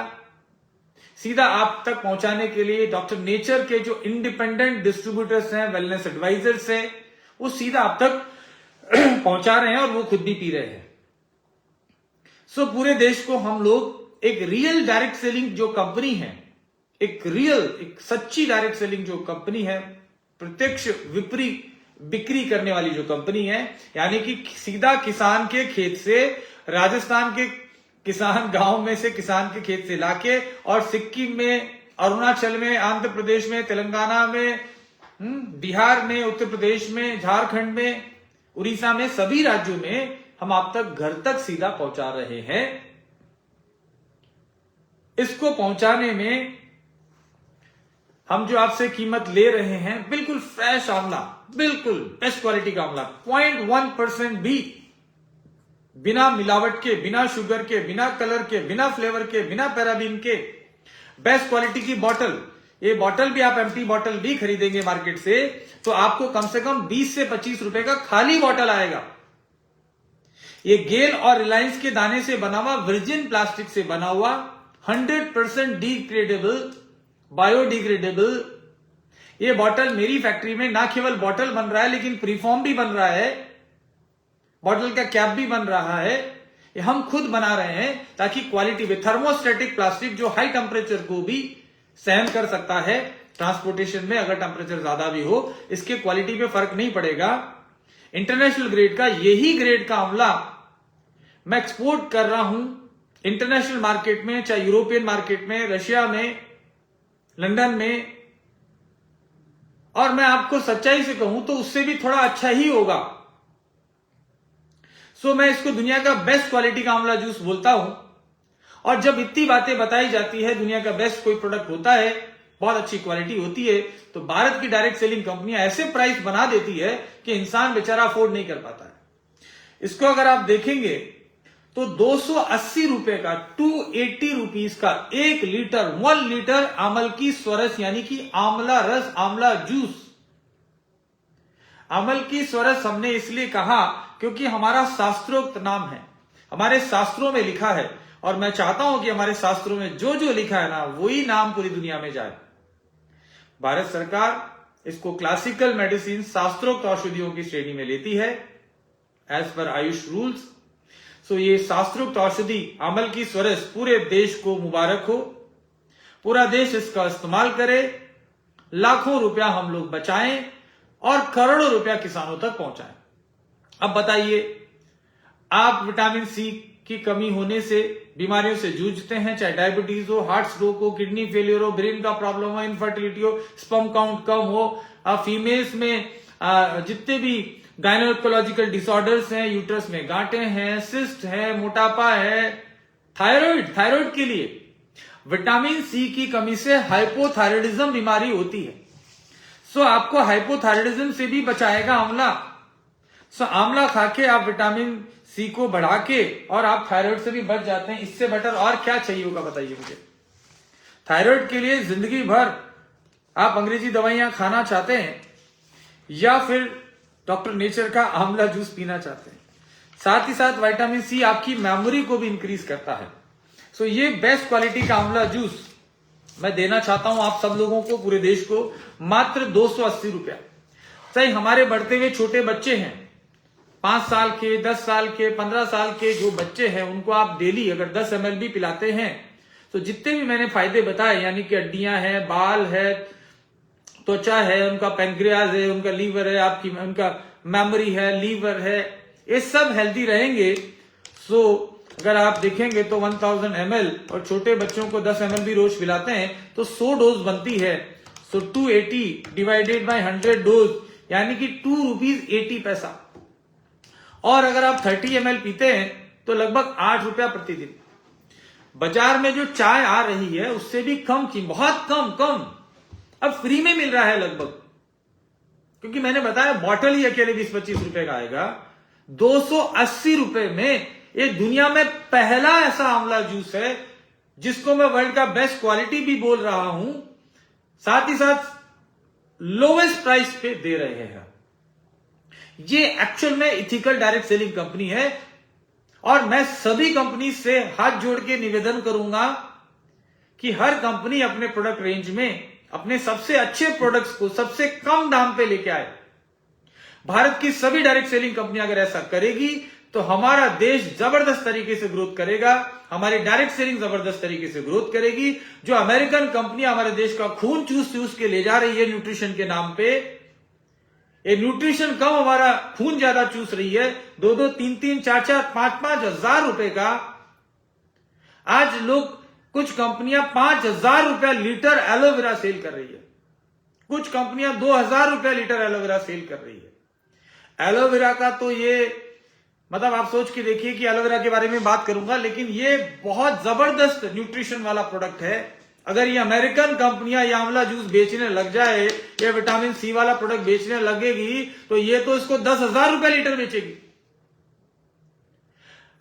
सीधा आप तक पहुंचाने के लिए डॉक्टर नेचर के जो इंडिपेंडेंट डिस्ट्रीब्यूटर्स हैं, वेलनेस एडवाइजर्स हैं, वो सीधा आप तक पहुंचा रहे हैं और वो खुद भी पी रहे हैं। पूरे देश को हम लोग एक रियल डायरेक्ट सेलिंग जो कंपनी है, एक सच्ची डायरेक्ट सेलिंग जो कंपनी है, प्रत्यक्ष बिक्री करने वाली जो कंपनी है, यानी कि सीधा किसान के खेत से, राजस्थान के किसान गांव में से किसान के खेत से लाके, और सिक्किम में, अरुणाचल में, आंध्र प्रदेश में, तेलंगाना में, बिहार में, उत्तर प्रदेश में, झारखंड में, उड़ीसा में, सभी राज्यों में हम आप तक घर तक सीधा पहुंचा रहे हैं। इसको पहुंचाने में हम जो आपसे कीमत ले रहे हैं, बिल्कुल फ्रेश आंवला, बिल्कुल बेस्ट क्वालिटी का आंवला, 0.1% भी बिना मिलावट के, बिना शुगर के, बिना कलर के, बिना फ्लेवर के, बिना पैराबीन के, बेस्ट क्वालिटी की बॉटल। ये बॉटल भी आप एम्प्टी बॉटल भी खरीदेंगे मार्केट से तो आपको कम से कम 20 से 25 रुपए का खाली बॉटल आएगा। ये गेल और रिलायंस के दाने से बना हुआ, वर्जिन प्लास्टिक से बना हुआ, 100% डिग्रेडेबल, बायोडिग्रेडेबल। ये बॉटल मेरी फैक्ट्री में ना केवल बॉटल बन रहा है, लेकिन प्रीफॉर्म भी बन रहा है, बॉटल का कैप भी बन रहा है। ये हम खुद बना रहे हैं ताकि क्वालिटी में, थर्मोस्टेटिक प्लास्टिक जो हाई टेम्परेचर को भी सहन कर सकता है, ट्रांसपोर्टेशन में अगर टेम्परेचर ज्यादा भी हो, इसके क्वालिटी पे फर्क नहीं पड़ेगा। इंटरनेशनल ग्रेड का, यही ग्रेड का आंवला मैं एक्सपोर्ट कर रहा हूं इंटरनेशनल मार्केट में, चाहे यूरोपियन मार्केट में, रशिया में, लंदन में, और मैं आपको सच्चाई से कहूं तो उससे भी थोड़ा अच्छा ही होगा। मैं इसको दुनिया का बेस्ट क्वालिटी का आंवला जूस बोलता हूं। और जब इतनी बातें बताई जाती है, दुनिया का बेस्ट कोई प्रोडक्ट होता है, बहुत अच्छी क्वालिटी होती है, तो भारत की डायरेक्ट सेलिंग कंपनियां ऐसे प्राइस बना देती है कि इंसान बेचारा अफोर्ड नहीं कर पाता है। इसको अगर आप देखेंगे तो 280 रुपए का, 280 रुपीज का 1 लीटर आमल की स्वरस, यानी कि आंवला रस, आंवला जूस अमल की स्वरस हमने इसलिए कहा क्योंकि हमारा शास्त्रोक्त नाम है, हमारे शास्त्रों में लिखा है, और मैं चाहता हूं कि हमारे शास्त्रों में जो जो लिखा है ना वही नाम पूरी दुनिया में जाए। भारत सरकार इसको क्लासिकल मेडिसिन, शास्त्रोक्त औषधियों की श्रेणी में लेती है एज पर आयुष रूल्स। सो ये शास्त्रोक्त औषधि अमल की स्वरस पूरे देश को मुबारक हो, पूरा देश इसका इस्तेमाल करे, लाखों रुपया हम लोग बचाएं और करोड़ों रुपया किसानों तक पहुंचाएं। अब बताइए, आप विटामिन सी की कमी होने से बीमारियों से जूझते हैं, चाहे डायबिटीज हो, हार्ट स्ट्रोक हो, किडनी फेलियर हो, ब्रेन का प्रॉब्लम हो, इनफर्टिलिटी हो, स्पर्म काउंट कम हो, फीमेल्स में जितने भी गायनोकोलॉजिकल डिसऑर्डर्स हैं, यूट्रस में गांठें हैं, सिस्ट है, मोटापा है, थायराइड के लिए विटामिन सी की कमी से हाइपोथायराइडिज्म बीमारी होती है। सो आपको हाइपोथायराइडिज्म से भी बचाएगा आंवला। सो आंवला खा के आप विटामिन सी को बढ़ा के और आप थायराइड से भी बच जाते हैं। इससे बेटर और क्या चाहिए होगा बताइए मुझे। थायराइड के लिए जिंदगी भर आप अंग्रेजी दवाइयां खाना चाहते हैं या फिर डॉक्टर नेचर का आंवला जूस पीना चाहते हैं। साथ ही साथ विटामिन सी आपकी मेमोरी को भी इंक्रीज करता है। सो ये बेस्ट क्वालिटी का आंवला जूस मैं देना चाहता हूं आप सब लोगों को, पूरे देश को, मात्र 280 रुपया। चाहे हमारे बढ़ते हुए छोटे बच्चे हैं, 5 साल के, 10 साल के, 15 साल के जो बच्चे हैं, उनको आप डेली अगर 10 ml भी पिलाते हैं तो जितने भी मैंने फायदे बताए, यानी कि हड्डियां हैं, बाल है, त्वचा है, उनका पैंक्रियाज है, उनका लीवर है, आपकी उनका मेमोरी है, लीवर है, ये सब हेल्दी रहेंगे। सो अगर आप देखेंगे तो 1000 ml और छोटे बच्चों को 10 ml भी रोज पिलाते हैं तो 100 डोज बनती है। सो 280 डिवाइडेड बाय 100 डोज यानी कि 2 रुपीज 80 पैसा। और अगर आप 30 ml पीते हैं तो लगभग 8 रुपया प्रतिदिन। बाजार में जो चाय आ रही है उससे भी कम की, बहुत कम अब फ्री में मिल रहा है लगभग, क्योंकि मैंने बताया बॉटल ही अकेले 20-25 रुपए का आएगा। 280 रुपए में ये दुनिया में पहला ऐसा आंवला जूस है जिसको मैं वर्ल्ड का बेस्ट क्वालिटी भी बोल रहा हूं, साथ ही साथ लोवेस्ट प्राइस पे दे रहे हैं। ये एक्चुअल में इथिकल डायरेक्ट सेलिंग कंपनी है और मैं सभी कंपनी से हाथ जोड़ के निवेदन करूंगा कि हर कंपनी अपने प्रोडक्ट रेंज में अपने सबसे अच्छे प्रोडक्ट्स को सबसे कम दाम पे लेके आए। भारत की सभी डायरेक्ट सेलिंग कंपनियां अगर ऐसा करेगी तो हमारा देश जबरदस्त तरीके से ग्रोथ करेगा, हमारी डायरेक्ट सेलिंग जबरदस्त तरीके से ग्रोथ करेगी। जो अमेरिकन कंपनियां हमारे देश का खून चूस के ले जा रही है न्यूट्रिशन के नाम पे, ये न्यूट्रिशन कम हमारा खून ज्यादा चूस रही है, 2-2, 3-3, 4-4, 5-5 हजार रुपए का। आज लोग, कुछ कंपनियां 5,000 रुपया लीटर एलोवेरा सेल कर रही है, कुछ कंपनियां 2,000 रुपया लीटर एलोवेरा सेल कर रही है। एलोवेरा का तो ये मतलब आप सोच के देखिए कि एलोवेरा के बारे में बात करूंगा, लेकिन ये बहुत जबरदस्त न्यूट्रिशन वाला प्रोडक्ट है। अगर ये अमेरिकन कंपनियां ये आंवला जूस बेचने लग जाए, ये विटामिन सी वाला प्रोडक्ट बेचने लगेगी तो ये तो इसको 10,000 रुपया लीटर बेचेगी।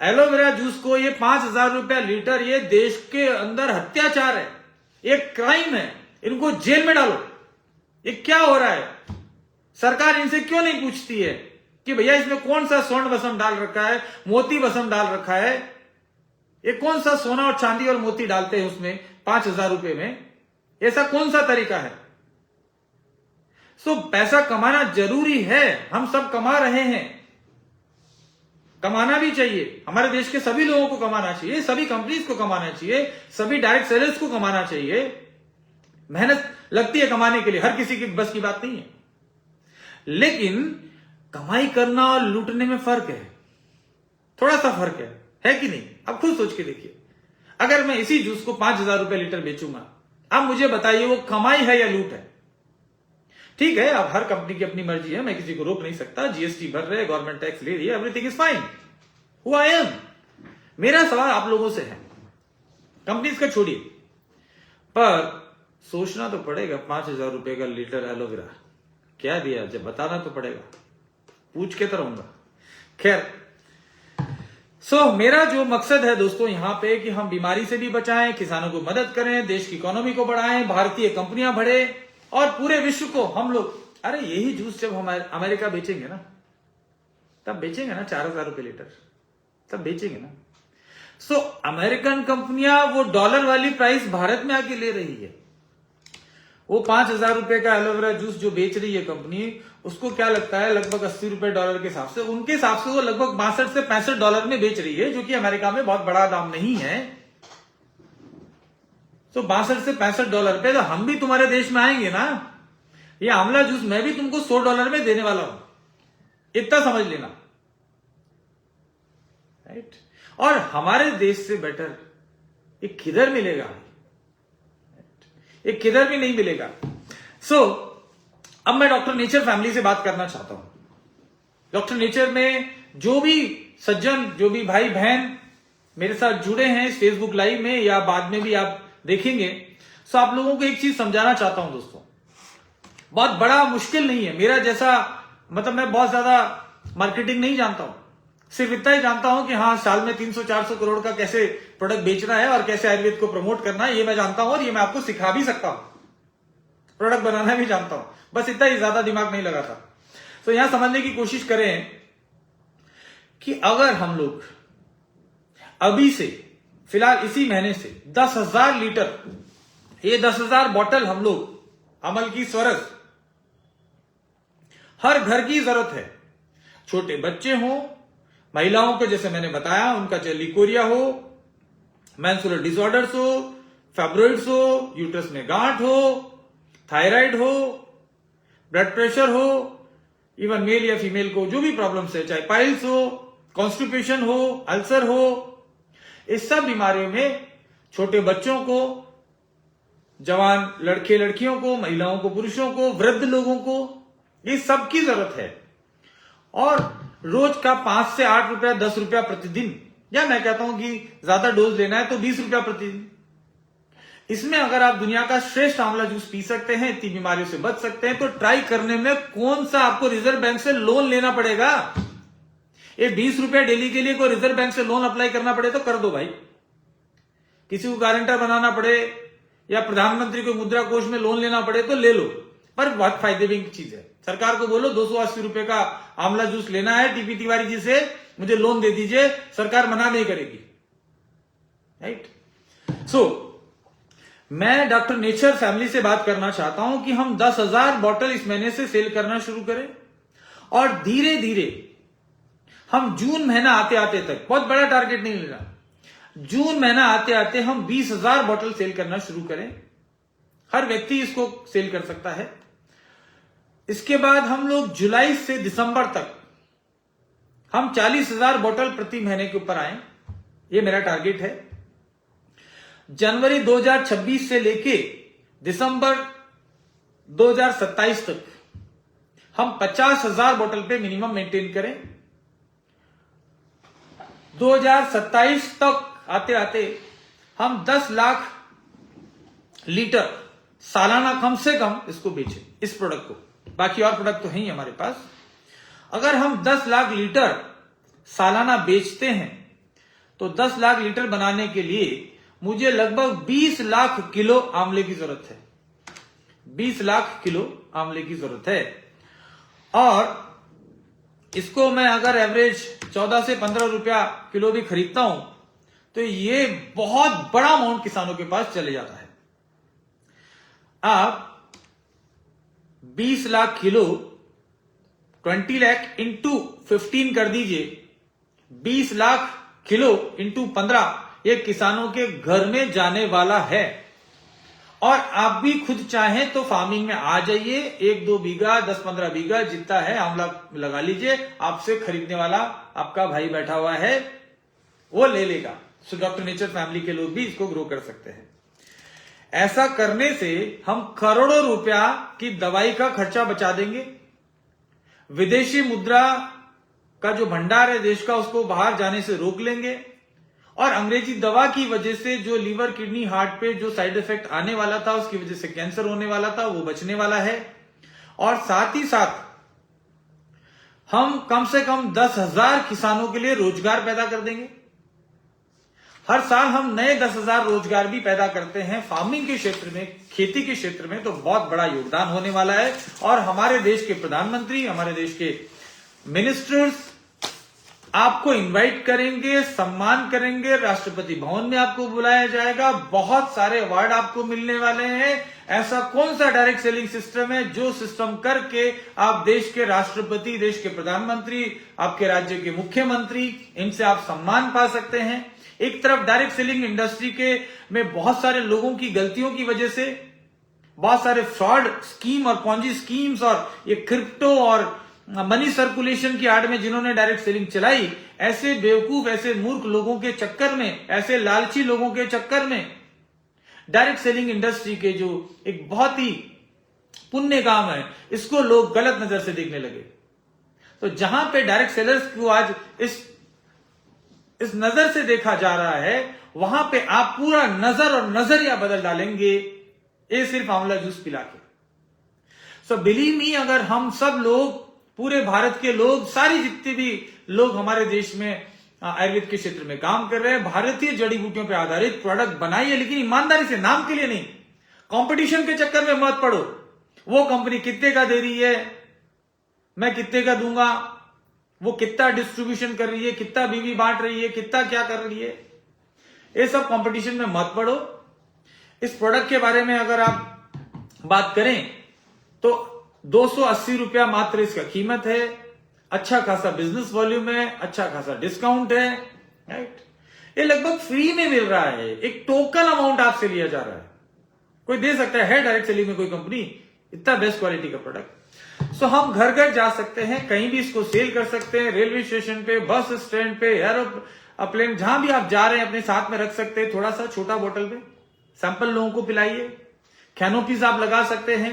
एलोवेरा जूस को ये 5,000 रुपया लीटर, ये देश के अंदर अत्याचार है, ये क्राइम है, इनको जेल में डालो। ये क्या हो रहा है? सरकार इनसे क्यों नहीं पूछती है कि भैया इसमें कौन सा स्वर्ण भस्म डाल रखा है, मोती भस्म डाल रखा है, ये कौन सा सोना और चांदी और मोती डालते हैं उसमें 5,000 रुपए में, ऐसा कौन सा तरीका है? सो पैसा कमाना जरूरी है, हम सब कमा रहे हैं, कमाना भी चाहिए, हमारे देश के सभी लोगों को कमाना चाहिए, सभी कंपनीज को कमाना चाहिए, सभी डायरेक्ट सेलर्स को कमाना चाहिए। मेहनत लगती है कमाने के लिए, हर किसी की बस की बात नहीं है, लेकिन कमाई करना और लूटने में फर्क है, थोड़ा सा फर्क है कि नहीं? अब खुद सोच के देखिए, अगर मैं इसी जूस को 5,000 रुपए लीटर बेचूंगा, अब मुझे बताइए वो कमाई है या लूट है? ठीक है, अब हर कंपनी की अपनी मर्जी है, मैं किसी को रोक नहीं सकता, जीएसटी भर रहे, गवर्नमेंट टैक्स ले रही है, everything is fine, who I am. मेरा सवाल आप लोगों से है, कंपनीज का छोड़िए, पर सोचना तो पड़ेगा 5,000 रुपए का लीटर एलोवेरा क्या दिया, जब बताना तो पड़ेगा, पूछ के तो रहूंगा। खैर, मेरा जो मकसद है दोस्तों यहां पे कि हम बीमारी से भी बचाएं, किसानों को मदद करें, देश की इकोनॉमी को बढ़ाएं, भारतीय कंपनियां बढ़े और पूरे विश्व को हम लोग अरे यही जूस जब हम अमेरिका बेचेंगे ना, तब बेचेंगे ना 4,000 रुपए लीटर, तब बेचेंगे ना। सो अमेरिकन कंपनियां वो डॉलर वाली प्राइस भारत में आके ले रही है। वो 5,000 रुपए का एलोवेरा जूस जो बेच रही है कंपनी, उसको क्या लगता है लगभग 80 रुपए डॉलर के हिसाब से, उनके हिसाब से वो लगभग 62 से 65 डॉलर में बेच रही है, जो कि अमेरिका में बहुत बड़ा दाम नहीं है। तो 62 से 65 डॉलर पे तो हम भी तुम्हारे देश में आएंगे ना, ये आंवला जूस मैं भी तुमको 100 डॉलर में देने वाला हूं, इतना समझ लेना, राइट। और हमारे देश से बेटर ये किधर मिलेगा, ये किधर भी नहीं मिलेगा। सो अब मैं डॉक्टर नेचर फैमिली से बात करना चाहता हूं। डॉक्टर नेचर में जो भी सज्जन, जो भी भाई बहन मेरे साथ जुड़े हैं इस फेसबुक लाइव में या बाद में भी आप देखेंगे, सो आप लोगों को एक चीज समझाना चाहता हूं दोस्तों, बहुत बड़ा मुश्किल नहीं है। मेरा जैसा मतलब मैं बहुत ज्यादा मार्केटिंग नहीं जानता हूं, सिर्फ इतना ही जानता हूं कि हाँ साल में 300-400 करोड़ का कैसे प्रोडक्ट बेचना है और कैसे आयुर्वेद को प्रमोट करना है, ये मैं जानता हूं और ये मैं आपको सिखा भी सकता हूं, प्रोडक्ट बनाना भी जानता हूं, बस इतना ही, ज्यादा दिमाग नहीं लगाता। तो यहां समझने की कोशिश करें कि अगर हम लोग अभी से फिलहाल इसी महीने से 10,000 लीटर, ये 10,000 बोतल हम लोग अमल की स्वरस हर घर की जरूरत है, छोटे बच्चे हो, महिलाओं को जैसे मैंने बताया उनका चाहे लिकोरिया हो, मेंस्ट्रुअल डिसऑर्डर्स हो, फाइब्रॉइड्स हो, यूट्रस में गांठ हो, थायराइड हो, ब्लड प्रेशर हो, इवन मेल या फीमेल को जो भी प्रॉब्लम्स है, चाहे पाइल्स हो, कॉन्स्टिपेशन हो, अल्सर हो, इस सब बीमारियों में छोटे बच्चों को, जवान लड़के लड़कियों को, महिलाओं को, पुरुषों को, वृद्ध लोगों को, ये सब की जरूरत है। और रोज का 5 से 8 रुपया, 10 रुपया प्रतिदिन, या मैं कहता हूं कि ज्यादा डोज लेना है तो 20 रुपया प्रतिदिन। इसमें अगर आप दुनिया का श्रेष्ठ आंवला जूस पी सकते हैं, इतनी बीमारियों से बच सकते हैं, तो ट्राई करने में कौन सा आपको रिजर्व बैंक से लोन लेना पड़ेगा। ये 20 रुपया डेली के लिए कोई रिजर्व बैंक से लोन अप्लाई करना पड़े तो कर दो भाई, किसी को गारंटर बनाना पड़े या प्रधानमंत्री को मुद्रा कोष में लोन लेना पड़े तो ले लो, पर बहुत फायदेमंद की चीज है। सरकार को बोलो 280 रुपए का आंवला जूस लेना है टीपी तिवारी जी से, मुझे लोन दे दीजिए, सरकार मना नहीं करेगी, राइट। सो मैं डॉक्टर नेचर फैमिली से बात करना चाहता हूं कि हम 10,000 बोतल इस महीने से सेल करना शुरू करें और धीरे धीरे हम जून महीना आते आते तक, बहुत बड़ा टारगेट नहीं लेना, जून महीना आते आते हम 20,000 बोतल सेल करना शुरू करें। हर व्यक्ति इसको सेल कर सकता है। इसके बाद हम लोग जुलाई से दिसंबर तक हम 40,000 बोतल प्रति महीने के ऊपर आए, ये मेरा टारगेट है। जनवरी 2026 से लेके दिसंबर 2027 तक हम 50,000 बोतल पे मिनिमम मेंटेन करें। 2027 तक आते आते हम 10 लाख लीटर सालाना कम से कम इसको बेचें, इस प्रोडक्ट को। बाकी और प्रोडक्ट तो है ही हमारे पास। अगर हम 10 लाख लीटर सालाना बेचते हैं तो 10 लाख लीटर बनाने के लिए मुझे लगभग 20 लाख किलो आंवले की जरूरत है, 20 लाख किलो आंवले की जरूरत है। और इसको मैं अगर एवरेज 14 से 15 रुपया किलो भी खरीदता हूं तो ये बहुत बड़ा अमाउंट किसानों के पास चले जाता है। आप 20 लाख किलो 20 लाख इंटू 15 कर दीजिए, 20 लाख किलो इंटू 15, ये किसानों के घर में जाने वाला है। और आप भी खुद चाहें तो फार्मिंग में आ जाइए, 1-2 बीघा 10-15 बीघा जितना है आंवला लगा लीजिए, आपसे खरीदने वाला आपका भाई बैठा हुआ है, वो ले लेगा। सो डॉक्टर नेचर फैमिली के लोग भी इसको ग्रो कर सकते हैं। ऐसा करने से हम करोड़ों रुपया की दवाई का खर्चा बचा देंगे, विदेशी मुद्रा का जो भंडार है देश का उसको बाहर जाने से रोक लेंगे, और अंग्रेजी दवा की वजह से जो लीवर किडनी हार्ट पे जो साइड इफेक्ट आने वाला था, उसकी वजह से कैंसर होने वाला था, वो बचने वाला है। और साथ ही साथ हम कम से कम 10,000 किसानों के लिए रोजगार पैदा कर देंगे। हर साल हम नए 10,000 रोजगार भी पैदा करते हैं फार्मिंग के क्षेत्र में, खेती के क्षेत्र में, तो बहुत बड़ा योगदान होने वाला है। और हमारे देश के प्रधानमंत्री, हमारे देश के मिनिस्टर्स आपको इनवाइट करेंगे, सम्मान करेंगे, राष्ट्रपति भवन में आपको बुलाया जाएगा, बहुत सारे अवार्ड आपको मिलने वाले हैं। ऐसा कौन सा डायरेक्ट सेलिंग सिस्टम है जो सिस्टम करके आप देश के राष्ट्रपति, देश के प्रधानमंत्री, आपके राज्य के मुख्यमंत्री, इनसे आप सम्मान पा सकते हैं। एक तरफ डायरेक्ट सेलिंग इंडस्ट्री के में बहुत सारे लोगों की गलतियों की वजह से बहुत सारे फ्रॉड स्कीम और पॉन्जी स्कीम्स और ये क्रिप्टो और मनी सर्कुलेशन की आड़ में जिन्होंने डायरेक्ट सेलिंग चलाई, ऐसे बेवकूफ, ऐसे मूर्ख लोगों के चक्कर में, ऐसे लालची लोगों के चक्कर में डायरेक्ट सेलिंग इंडस्ट्री के जो एक बहुत ही पुण्य काम है, इसको लोग गलत नजर से देखने लगे। तो जहां पे डायरेक्ट सेलर्स को आज इस नजर से देखा जा रहा है, वहां पे आप पूरा नजर और नजरिया बदल डालेंगे, ये सिर्फ आंवला जूस पिला के। सो बिलीव मी, अगर हम सब लोग, पूरे भारत के लोग, सारी जितने भी लोग हमारे देश में आयुर्वेद के क्षेत्र में काम कर रहे हैं, भारतीय जड़ी बूटियों पर आधारित प्रोडक्ट बनाइए, लेकिन ईमानदारी से, नाम के लिए नहीं। कंपटीशन के चक्कर में मत पड़ो, वो कंपनी कितने का दे रही है, मैं कितने का दूंगा, वो कितना डिस्ट्रीब्यूशन कर रही है, कितना बीवी बांट रही है, कितना क्या कर रही है, ये सब कंपटीशन में मत पड़ो। इस प्रोडक्ट के बारे में अगर आप बात करें तो 280 रुपया मात्र इसका कीमत है। अच्छा खासा बिजनेस वॉल्यूम है, अच्छा खासा डिस्काउंट है, राइट। ये लगभग फ्री में मिल रहा है, एक टोकन अमाउंट आपसे लिया जा रहा है। कोई दे सकता है डायरेक्ट सेलिंग में कोई कंपनी इतना बेस्ट क्वालिटी का प्रोडक्ट। सो हम घर घर जा सकते हैं, कहीं भी इसको सेल कर सकते हैं, रेलवे स्टेशन पे, बस स्टैंड पे, एरोप्लेन, जहां भी आप जा रहे हैं अपने साथ में रख सकते हैं, थोड़ा सा छोटा बोतल में, सैंपल लोगों को पिलाइए। कैनोपीज आप लगा सकते हैं,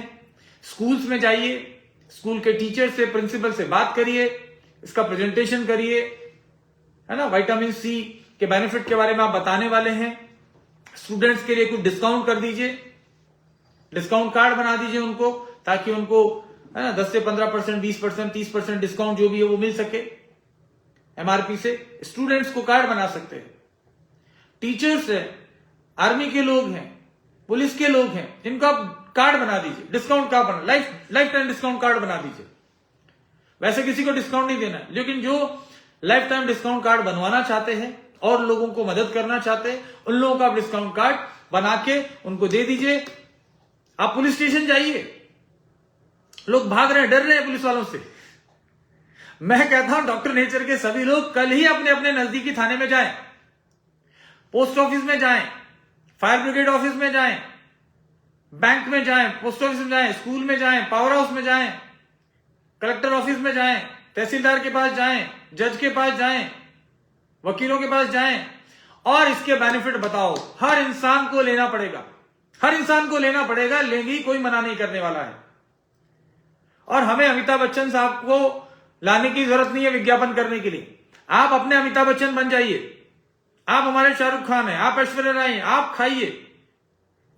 स्कूल्स में जाइए, स्कूल के टीचर से, प्रिंसिपल से बात करिए, इसका प्रेजेंटेशन करिए, है ना। विटामिन सी के बेनिफिट के बारे में आप बताने वाले हैं। स्टूडेंट्स के लिए कुछ डिस्काउंट कर दीजिए, डिस्काउंट कार्ड बना दीजिए उनको, ताकि उनको, है ना, 10 से 15%, 20%, 30% डिस्काउंट जो भी है वो मिल सके एमआरपी से। स्टूडेंट्स को कार्ड बना सकते हैं। टीचर्स है, आर्मी के लोग हैं, पुलिस के लोग हैं, जिनको आप कार्ड बना दीजिए, डिस्काउंट कार्ड बना, लाइफ टाइम डिस्काउंट कार्ड बना दीजिए। वैसे किसी को डिस्काउंट नहीं देना, लेकिन जो लाइफ टाइम डिस्काउंट कार्ड बनवाना चाहते हैं और लोगों को मदद करना चाहते हैं, उन लोगों का आप डिस्काउंट कार्ड बना के उनको दे दीजिए। आप पुलिस स्टेशन जाइए, लोग भाग रहे हैं, डर रहे हैं पुलिस वालों से। मैं कहता हूं डॉक्टर नेचर के सभी लोग कल ही अपने अपने नजदीकी थाने में जाएं, पोस्ट ऑफिस में जाएं, फायर ब्रिगेड ऑफिस में जाएं, बैंक में जाएं, पोस्ट ऑफिस में जाएं, स्कूल में जाएं, पावर हाउस में जाएं, कलेक्टर ऑफिस में जाएं, तहसीलदार के पास जाएं, जज के पास जाएं, वकीलों के पास जाएं और इसके बेनिफिट बताओ। हर इंसान को लेना पड़ेगा, हर इंसान को लेना पड़ेगा, लेंगे, कोई मना नहीं करने वाला है। और हमें अमिताभ बच्चन साहब को लाने की जरूरत नहीं है विज्ञापन करने के लिए। आप अपने अमिताभ बच्चन बन जाइए, आप हमारे शाहरुख खान हैं, आप ऐश्वर्या राय हैं, आप खाइए,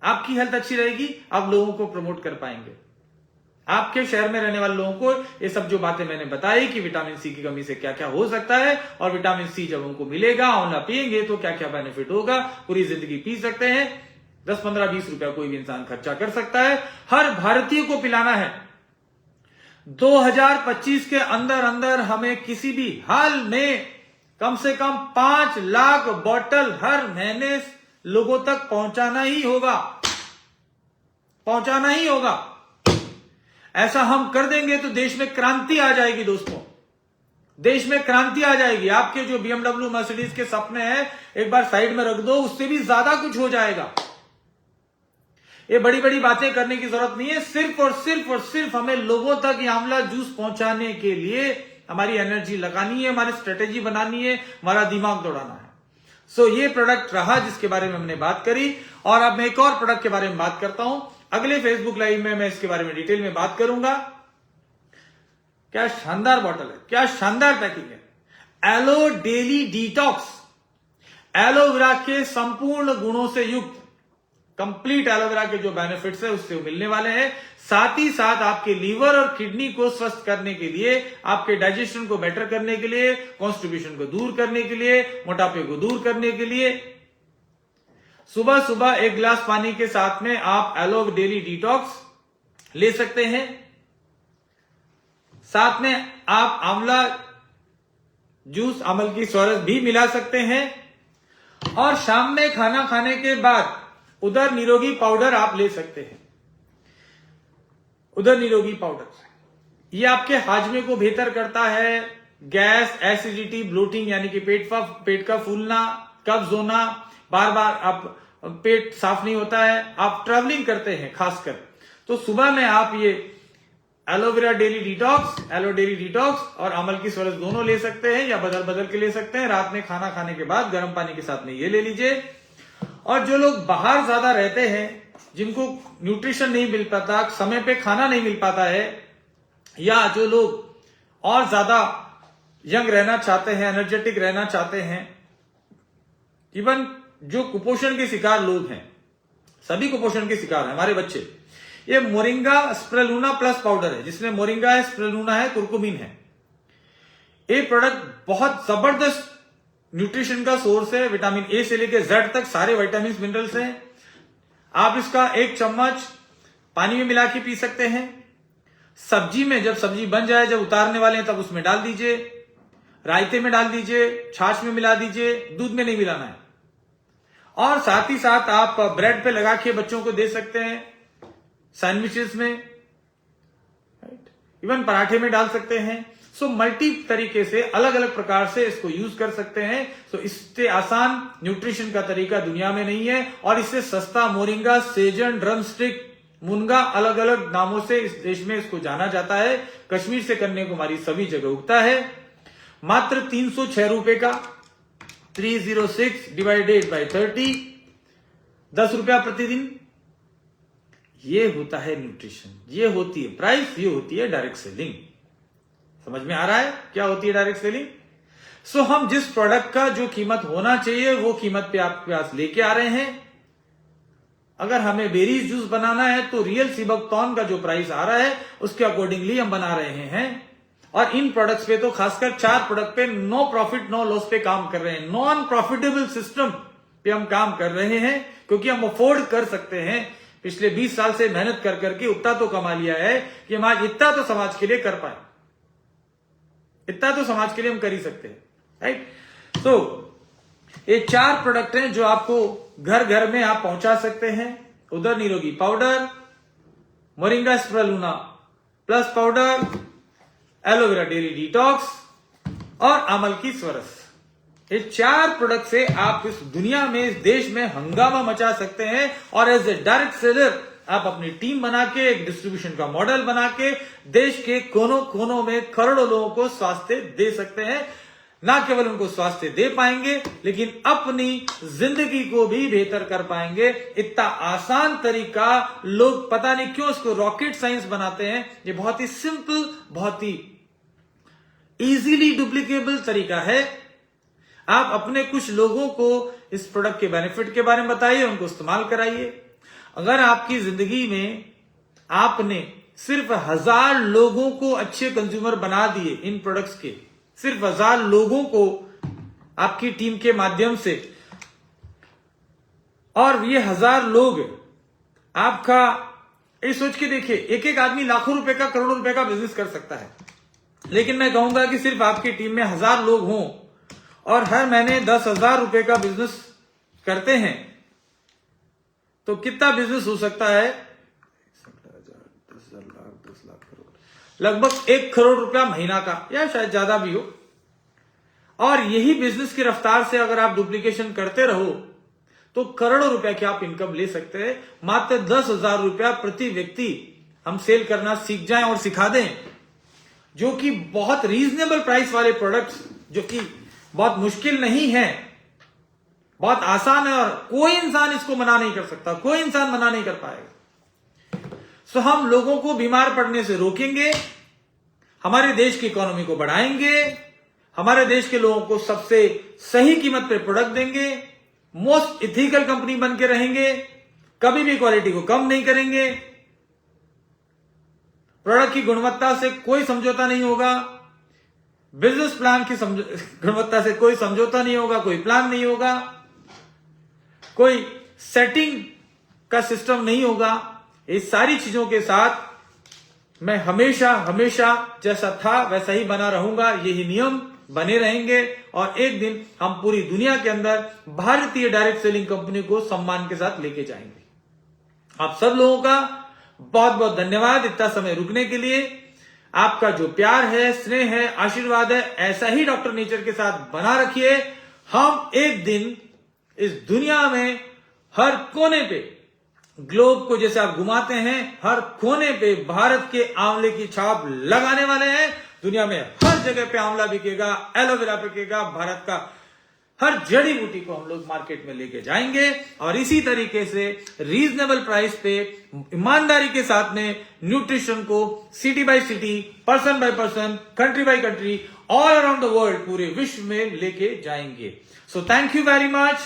आपकी हेल्थ अच्छी रहेगी, आप लोगों को प्रमोट कर पाएंगे। आपके शहर में रहने वाले लोगों को ये सब जो बातें मैंने बताई कि विटामिन सी की कमी से क्या क्या हो सकता है, और विटामिन सी जब उनको मिलेगा, आंवला पिएंगे तो क्या क्या बेनिफिट होगा, पूरी जिंदगी पी सकते हैं। 10, 15, 20 रुपया कोई भी इंसान खर्चा कर सकता है। हर भारतीय को पिलाना है। 2025 के अंदर अंदर हमें किसी भी हाल में कम से कम 5 लाख बोतल हर महीने लोगों तक पहुंचाना ही होगा, पहुंचाना ही होगा। ऐसा हम कर देंगे तो देश में क्रांति आ जाएगी दोस्तों, देश में क्रांति आ जाएगी। आपके जो BMW, मर्सिडीज के सपने हैं, एक बार साइड में रख दो, उससे भी ज्यादा कुछ हो जाएगा। ये बड़ी बड़ी बातें करने की जरूरत नहीं है। सिर्फ और सिर्फ और सिर्फ हमें लोगों तक ये आंवला जूस पहुंचाने के लिए हमारी एनर्जी लगानी है, हमारी स्ट्रेटेजी बनानी है, हमारा दिमाग दौड़ाना है। सो ये प्रोडक्ट रहा जिसके बारे में हमने बात करी। और अब मैं एक और प्रोडक्ट के बारे में बात करता हूं। अगले फेसबुक लाइव में मैं इसके बारे में डिटेल में बात करूंगा। क्या शानदार बॉटल है, क्या शानदार पैकिंग है। एलो डेली डिटॉक्स, एलोवेरा के संपूर्ण गुणों से युक्त कंप्लीट एलोवेरा के जो बेनिफिट्स है उससे मिलने वाले हैं। साथ ही साथ आपके लीवर और किडनी को स्वस्थ करने के लिए, आपके डाइजेशन को बेटर करने के लिए, कॉन्स्टिपेशन को दूर करने के लिए, मोटापे को दूर करने के लिए, सुबह सुबह एक गिलास पानी के साथ में आप एलो डेली डिटॉक्स ले सकते हैं। साथ में आप आंवला जूस, अमल की स्वरस भी मिला सकते हैं। और शाम में खाना खाने के बाद उदर निरोगी पाउडर आप ले सकते हैं। उदर निरोगी पाउडर ये आपके हाजमे को बेहतर करता है। गैस, एसिडिटी, ब्लोटिंग यानी कि पेट का फूलना, कब्ज होना, बार बार आप पेट साफ नहीं होता है, आप ट्रैवलिंग करते हैं खासकर, तो सुबह में आप ये एलोवेरा डेली डिटॉक्स और अमल की स्वरस दोनों ले सकते हैं या बदल बदल के ले सकते हैं। रात में खाना खाने के बाद गर्म पानी के साथ में ये ले लीजिए। और जो लोग बाहर ज्यादा रहते हैं, जिनको न्यूट्रिशन नहीं मिल पाता, समय पे खाना नहीं मिल पाता है, या जो लोग और ज्यादा यंग रहना चाहते हैं, एनर्जेटिक रहना चाहते हैं, इवन जो कुपोषण के शिकार लोग हैं, सभी कुपोषण के शिकार हैं हमारे बच्चे, ये मोरिंगा स्पिरुलिना प्लस पाउडर है, जिसमें मोरिंगा है, स्पिरुलिना है, कुर्कुमिन है। ये प्रोडक्ट बहुत जबरदस्त न्यूट्रिशन का सोर्स है। विटामिन ए से लेकर जेड तक सारे विटामिन मिनरल्स हैं। आप इसका 1 चम्मच पानी में मिला के पी सकते हैं। सब्जी में, जब सब्जी बन जाए, जब उतारने वाले हैं, तब उसमें डाल दीजिए, रायते में डाल दीजिए, छाछ में मिला दीजिए, दूध में नहीं मिलाना है। और साथ ही साथ आप ब्रेड पे लगा के बच्चों को दे सकते हैं, सैंडविचेस में, इवन पराठे में डाल सकते हैं। सो मल्टी तरीके से, अलग अलग प्रकार से इसको यूज कर सकते हैं। सो इससे आसान न्यूट्रिशन का तरीका दुनिया में नहीं है। और इससे सस्ता मोरिंगा, सेजन, ड्रम स्टिक, मुनगा, अलग अलग नामों से इस देश में इसको जाना जाता है। कश्मीर से कन्याकुमारी सभी जगह उगता है। मात्र 306 रुपए का, 306 डिवाइडेड बाय 30, 10 रुपया प्रतिदिन। ये होता है न्यूट्रिशन, ये होती है प्राइस, ये होती है डायरेक्ट सेलिंग। समझ में आ रहा है क्या होती है डायरेक्ट सेलिंग? सो हम जिस प्रोडक्ट का जो कीमत होना चाहिए वो कीमत पे आपके पास लेके आ रहे हैं। अगर हमें बेरीज जूस बनाना है तो रियल सीबकथॉर्न का जो प्राइस आ रहा है उसके अकॉर्डिंगली हम बना रहे हैं। और इन प्रोडक्ट्स पे तो खासकर 4 प्रोडक्ट पे नो प्रॉफिट नो लॉस पे काम कर रहे हैं। नॉन प्रॉफिटेबल सिस्टम पे हम काम कर रहे हैं, क्योंकि हम अफोर्ड कर सकते हैं। पिछले 20 साल से मेहनत कर करके उतना तो कमा लिया है कि हम आज इतना तो समाज के लिए कर पाए, इतना तो समाज के लिए हम कर ही सकते हैं, राइट? तो ये 4 प्रोडक्ट हैं जो आपको घर घर में आप पहुंचा सकते हैं। उदर निरोगी powder, moringa spirulina plus powder, aloe vera daily detox और अमल की स्वरस। ये 4 प्रोडक्ट से आप इस दुनिया में, इस देश में हंगामा मचा सकते हैं। और एज ए डायरेक्ट सेलर आप अपनी टीम बना के, एक डिस्ट्रीब्यूशन का मॉडल बना के देश के कोनों कोनों में करोड़ों लोगों को स्वास्थ्य दे सकते हैं। ना केवल उनको स्वास्थ्य दे पाएंगे, लेकिन अपनी जिंदगी को भी बेहतर कर पाएंगे। इतना आसान तरीका, लोग पता नहीं क्यों इसको रॉकेट साइंस बनाते हैं। ये बहुत ही सिंपल, बहुत ही इजीली डुप्लीकेबल तरीका है। आप अपने कुछ लोगों को इस प्रोडक्ट के बेनिफिट के बारे में बताइए, उनको इस्तेमाल कराइए। अगर आपकी जिंदगी में आपने सिर्फ 1000 लोगों को अच्छे कंज्यूमर बना दिए इन प्रोडक्ट्स के, सिर्फ 1000 लोगों को आपकी टीम के माध्यम से, और ये 1000 लोग आपका, ये सोच के देखिए, एक एक आदमी लाखों रुपए का, करोड़ों रुपए का बिजनेस कर सकता है। लेकिन मैं कहूंगा कि सिर्फ आपकी टीम में 1000 लोग हों और हर महीने 10,000 रुपए का बिजनेस करते हैं, तो कितना बिजनेस हो सकता है? 10 लाख करोड़, लगभग 1 करोड़ रुपया महीना का, या शायद ज्यादा भी हो। और यही बिजनेस की रफ्तार से अगर आप डुप्लीकेशन करते रहो तो करोड़ों रुपया की आप इनकम ले सकते हैं। मात्र 10,000 रुपया प्रति व्यक्ति हम सेल करना सीख जाएं और सिखा दें, जो कि बहुत रीजनेबल प्राइस वाले प्रोडक्ट्स, जो कि बहुत मुश्किल नहीं है, बहुत आसान है, और कोई इंसान इसको मना नहीं कर सकता, कोई इंसान मना नहीं कर पाएगा। सो हम लोगों को बीमार पड़ने से रोकेंगे, हमारे देश की इकोनॉमी को बढ़ाएंगे, हमारे देश के लोगों को सबसे सही कीमत पे प्रोडक्ट देंगे, मोस्ट इथिकल कंपनी बन के रहेंगे, कभी भी क्वालिटी को कम नहीं करेंगे, प्रोडक्ट की गुणवत्ता से कोई समझौता नहीं होगा, बिजनेस प्लान की गुणवत्ता से कोई समझौता नहीं होगा, कोई प्लान नहीं होगा, कोई सेटिंग का सिस्टम नहीं होगा। इस सारी चीजों के साथ मैं हमेशा हमेशा जैसा था वैसा ही बना रहूंगा, यही नियम बने रहेंगे और एक दिन हम पूरी दुनिया के अंदर भारतीय डायरेक्ट सेलिंग कंपनी को सम्मान के साथ लेके जाएंगे। आप सब लोगों का बहुत बहुत धन्यवाद इतना समय रुकने के लिए। आपका जो प्यार है, स्नेह है, आशीर्वाद है, ऐसा ही डॉक्टर नेचर के साथ बना रखिए। हम एक दिन इस दुनिया में हर कोने पे, ग्लोब को जैसे आप घुमाते हैं, हर कोने पे भारत के आंवले की छाप लगाने वाले हैं। दुनिया में हर जगह पे आंवला बिकेगा, एलोवेरा बिकेगा, भारत का हर जड़ी बूटी को हम लोग मार्केट में लेके जाएंगे और इसी तरीके से रीजनेबल प्राइस पे ईमानदारी के साथ में न्यूट्रिशन को city bye city, person by person, country by country, all around the world, पूरे विश्व में लेके जाएंगे। So thank you very much,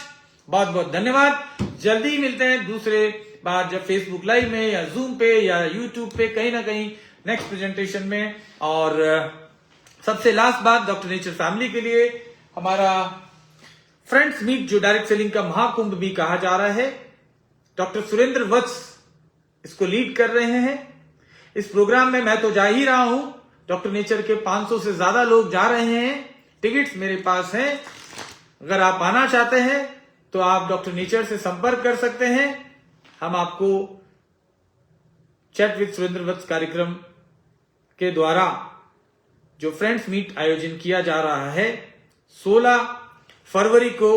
बहुत बहुत धन्यवाद। जल्दी मिलते हैं दूसरे बार जब फेसबुक लाइव में या जूम पे या यूट्यूब पे कहीं ना कहीं नेक्स्ट प्रेजेंटेशन में। और सबसे लास्ट बात, डॉक्टर नेचर फैमिली के लिए हमारा फ्रेंड्स मीट जो डायरेक्ट सेलिंग का महाकुंभ भी कहा जा रहा है, डॉक्टर सुरेंद्र वत्स इसको लीड कर रहे हैं। इस प्रोग्राम में मैं तो जा ही रहा हूं, डॉक्टर नेचर के 500 से ज्यादा लोग जा रहे हैं। टिकट्स मेरे पास हैं, अगर आप आना चाहते हैं तो आप डॉक्टर नेचर से संपर्क कर सकते हैं। हम आपको चैट विद सुरेंद्र वत्स कार्यक्रम के द्वारा जो फ्रेंड्स मीट आयोजन किया जा रहा है 16 फरवरी को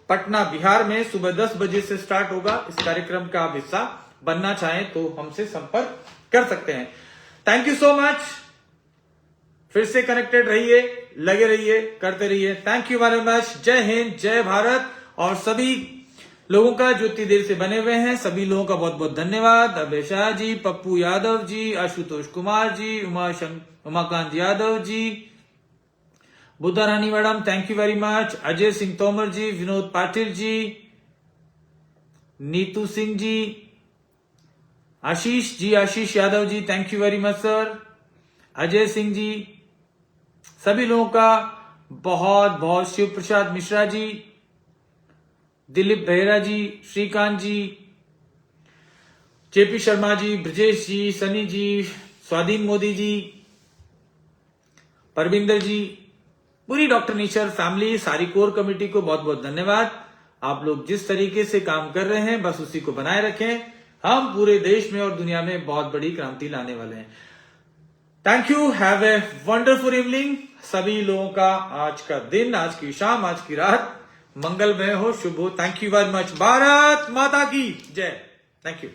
पटना बिहार में सुबह 10 बजे से स्टार्ट होगा। इस कार्यक्रम का आप हिस्सा बनना चाहें तो हमसे संपर्क कर सकते हैं। Thank you so much. फिर से कनेक्टेड रहिए, लगे रहिए, करते रहिए। Thank you very much. जय हिंद, जय भारत। और सभी लोगों का जो इतनी देर से बने हुए हैं, सभी लोगों का बहुत बहुत धन्यवाद। Abhay Shah ji, Pappu Yadav ji, Ashutosh Kumar ji, Umakant Yadav ji, Buddha Rani madam, thank you very much. Ajay Singh Tomar ji, Vinod Patil ji, Neetu Singh ji, Ashish ji, Ashish Yadav ji, thank you very much sir. Ajay Singh ji, सभी लोगों का बहुत बहुत। शिव प्रसाद मिश्रा जी, दिलीप बेहरा जी, श्रीकांत जी, जेपी शर्मा जी, ब्रजेश जी, सनी जी, स्वाधीन मोदी जी, परविंदर जी, पूरी डॉक्टर नेचर फैमिली, सारी कोर कमेटी को बहुत बहुत धन्यवाद। आप लोग जिस तरीके से काम कर रहे हैं बस उसी को बनाए रखें। हम पूरे देश में और दुनिया में बहुत बड़ी क्रांति लाने वाले हैं। Thank you, have a wonderful evening. सभी लोगों का आज का दिन, आज की शाम, आज की रात मंगलमय हो, शुभ हो। Thank you very much. Bharat माता की जय। Thank you.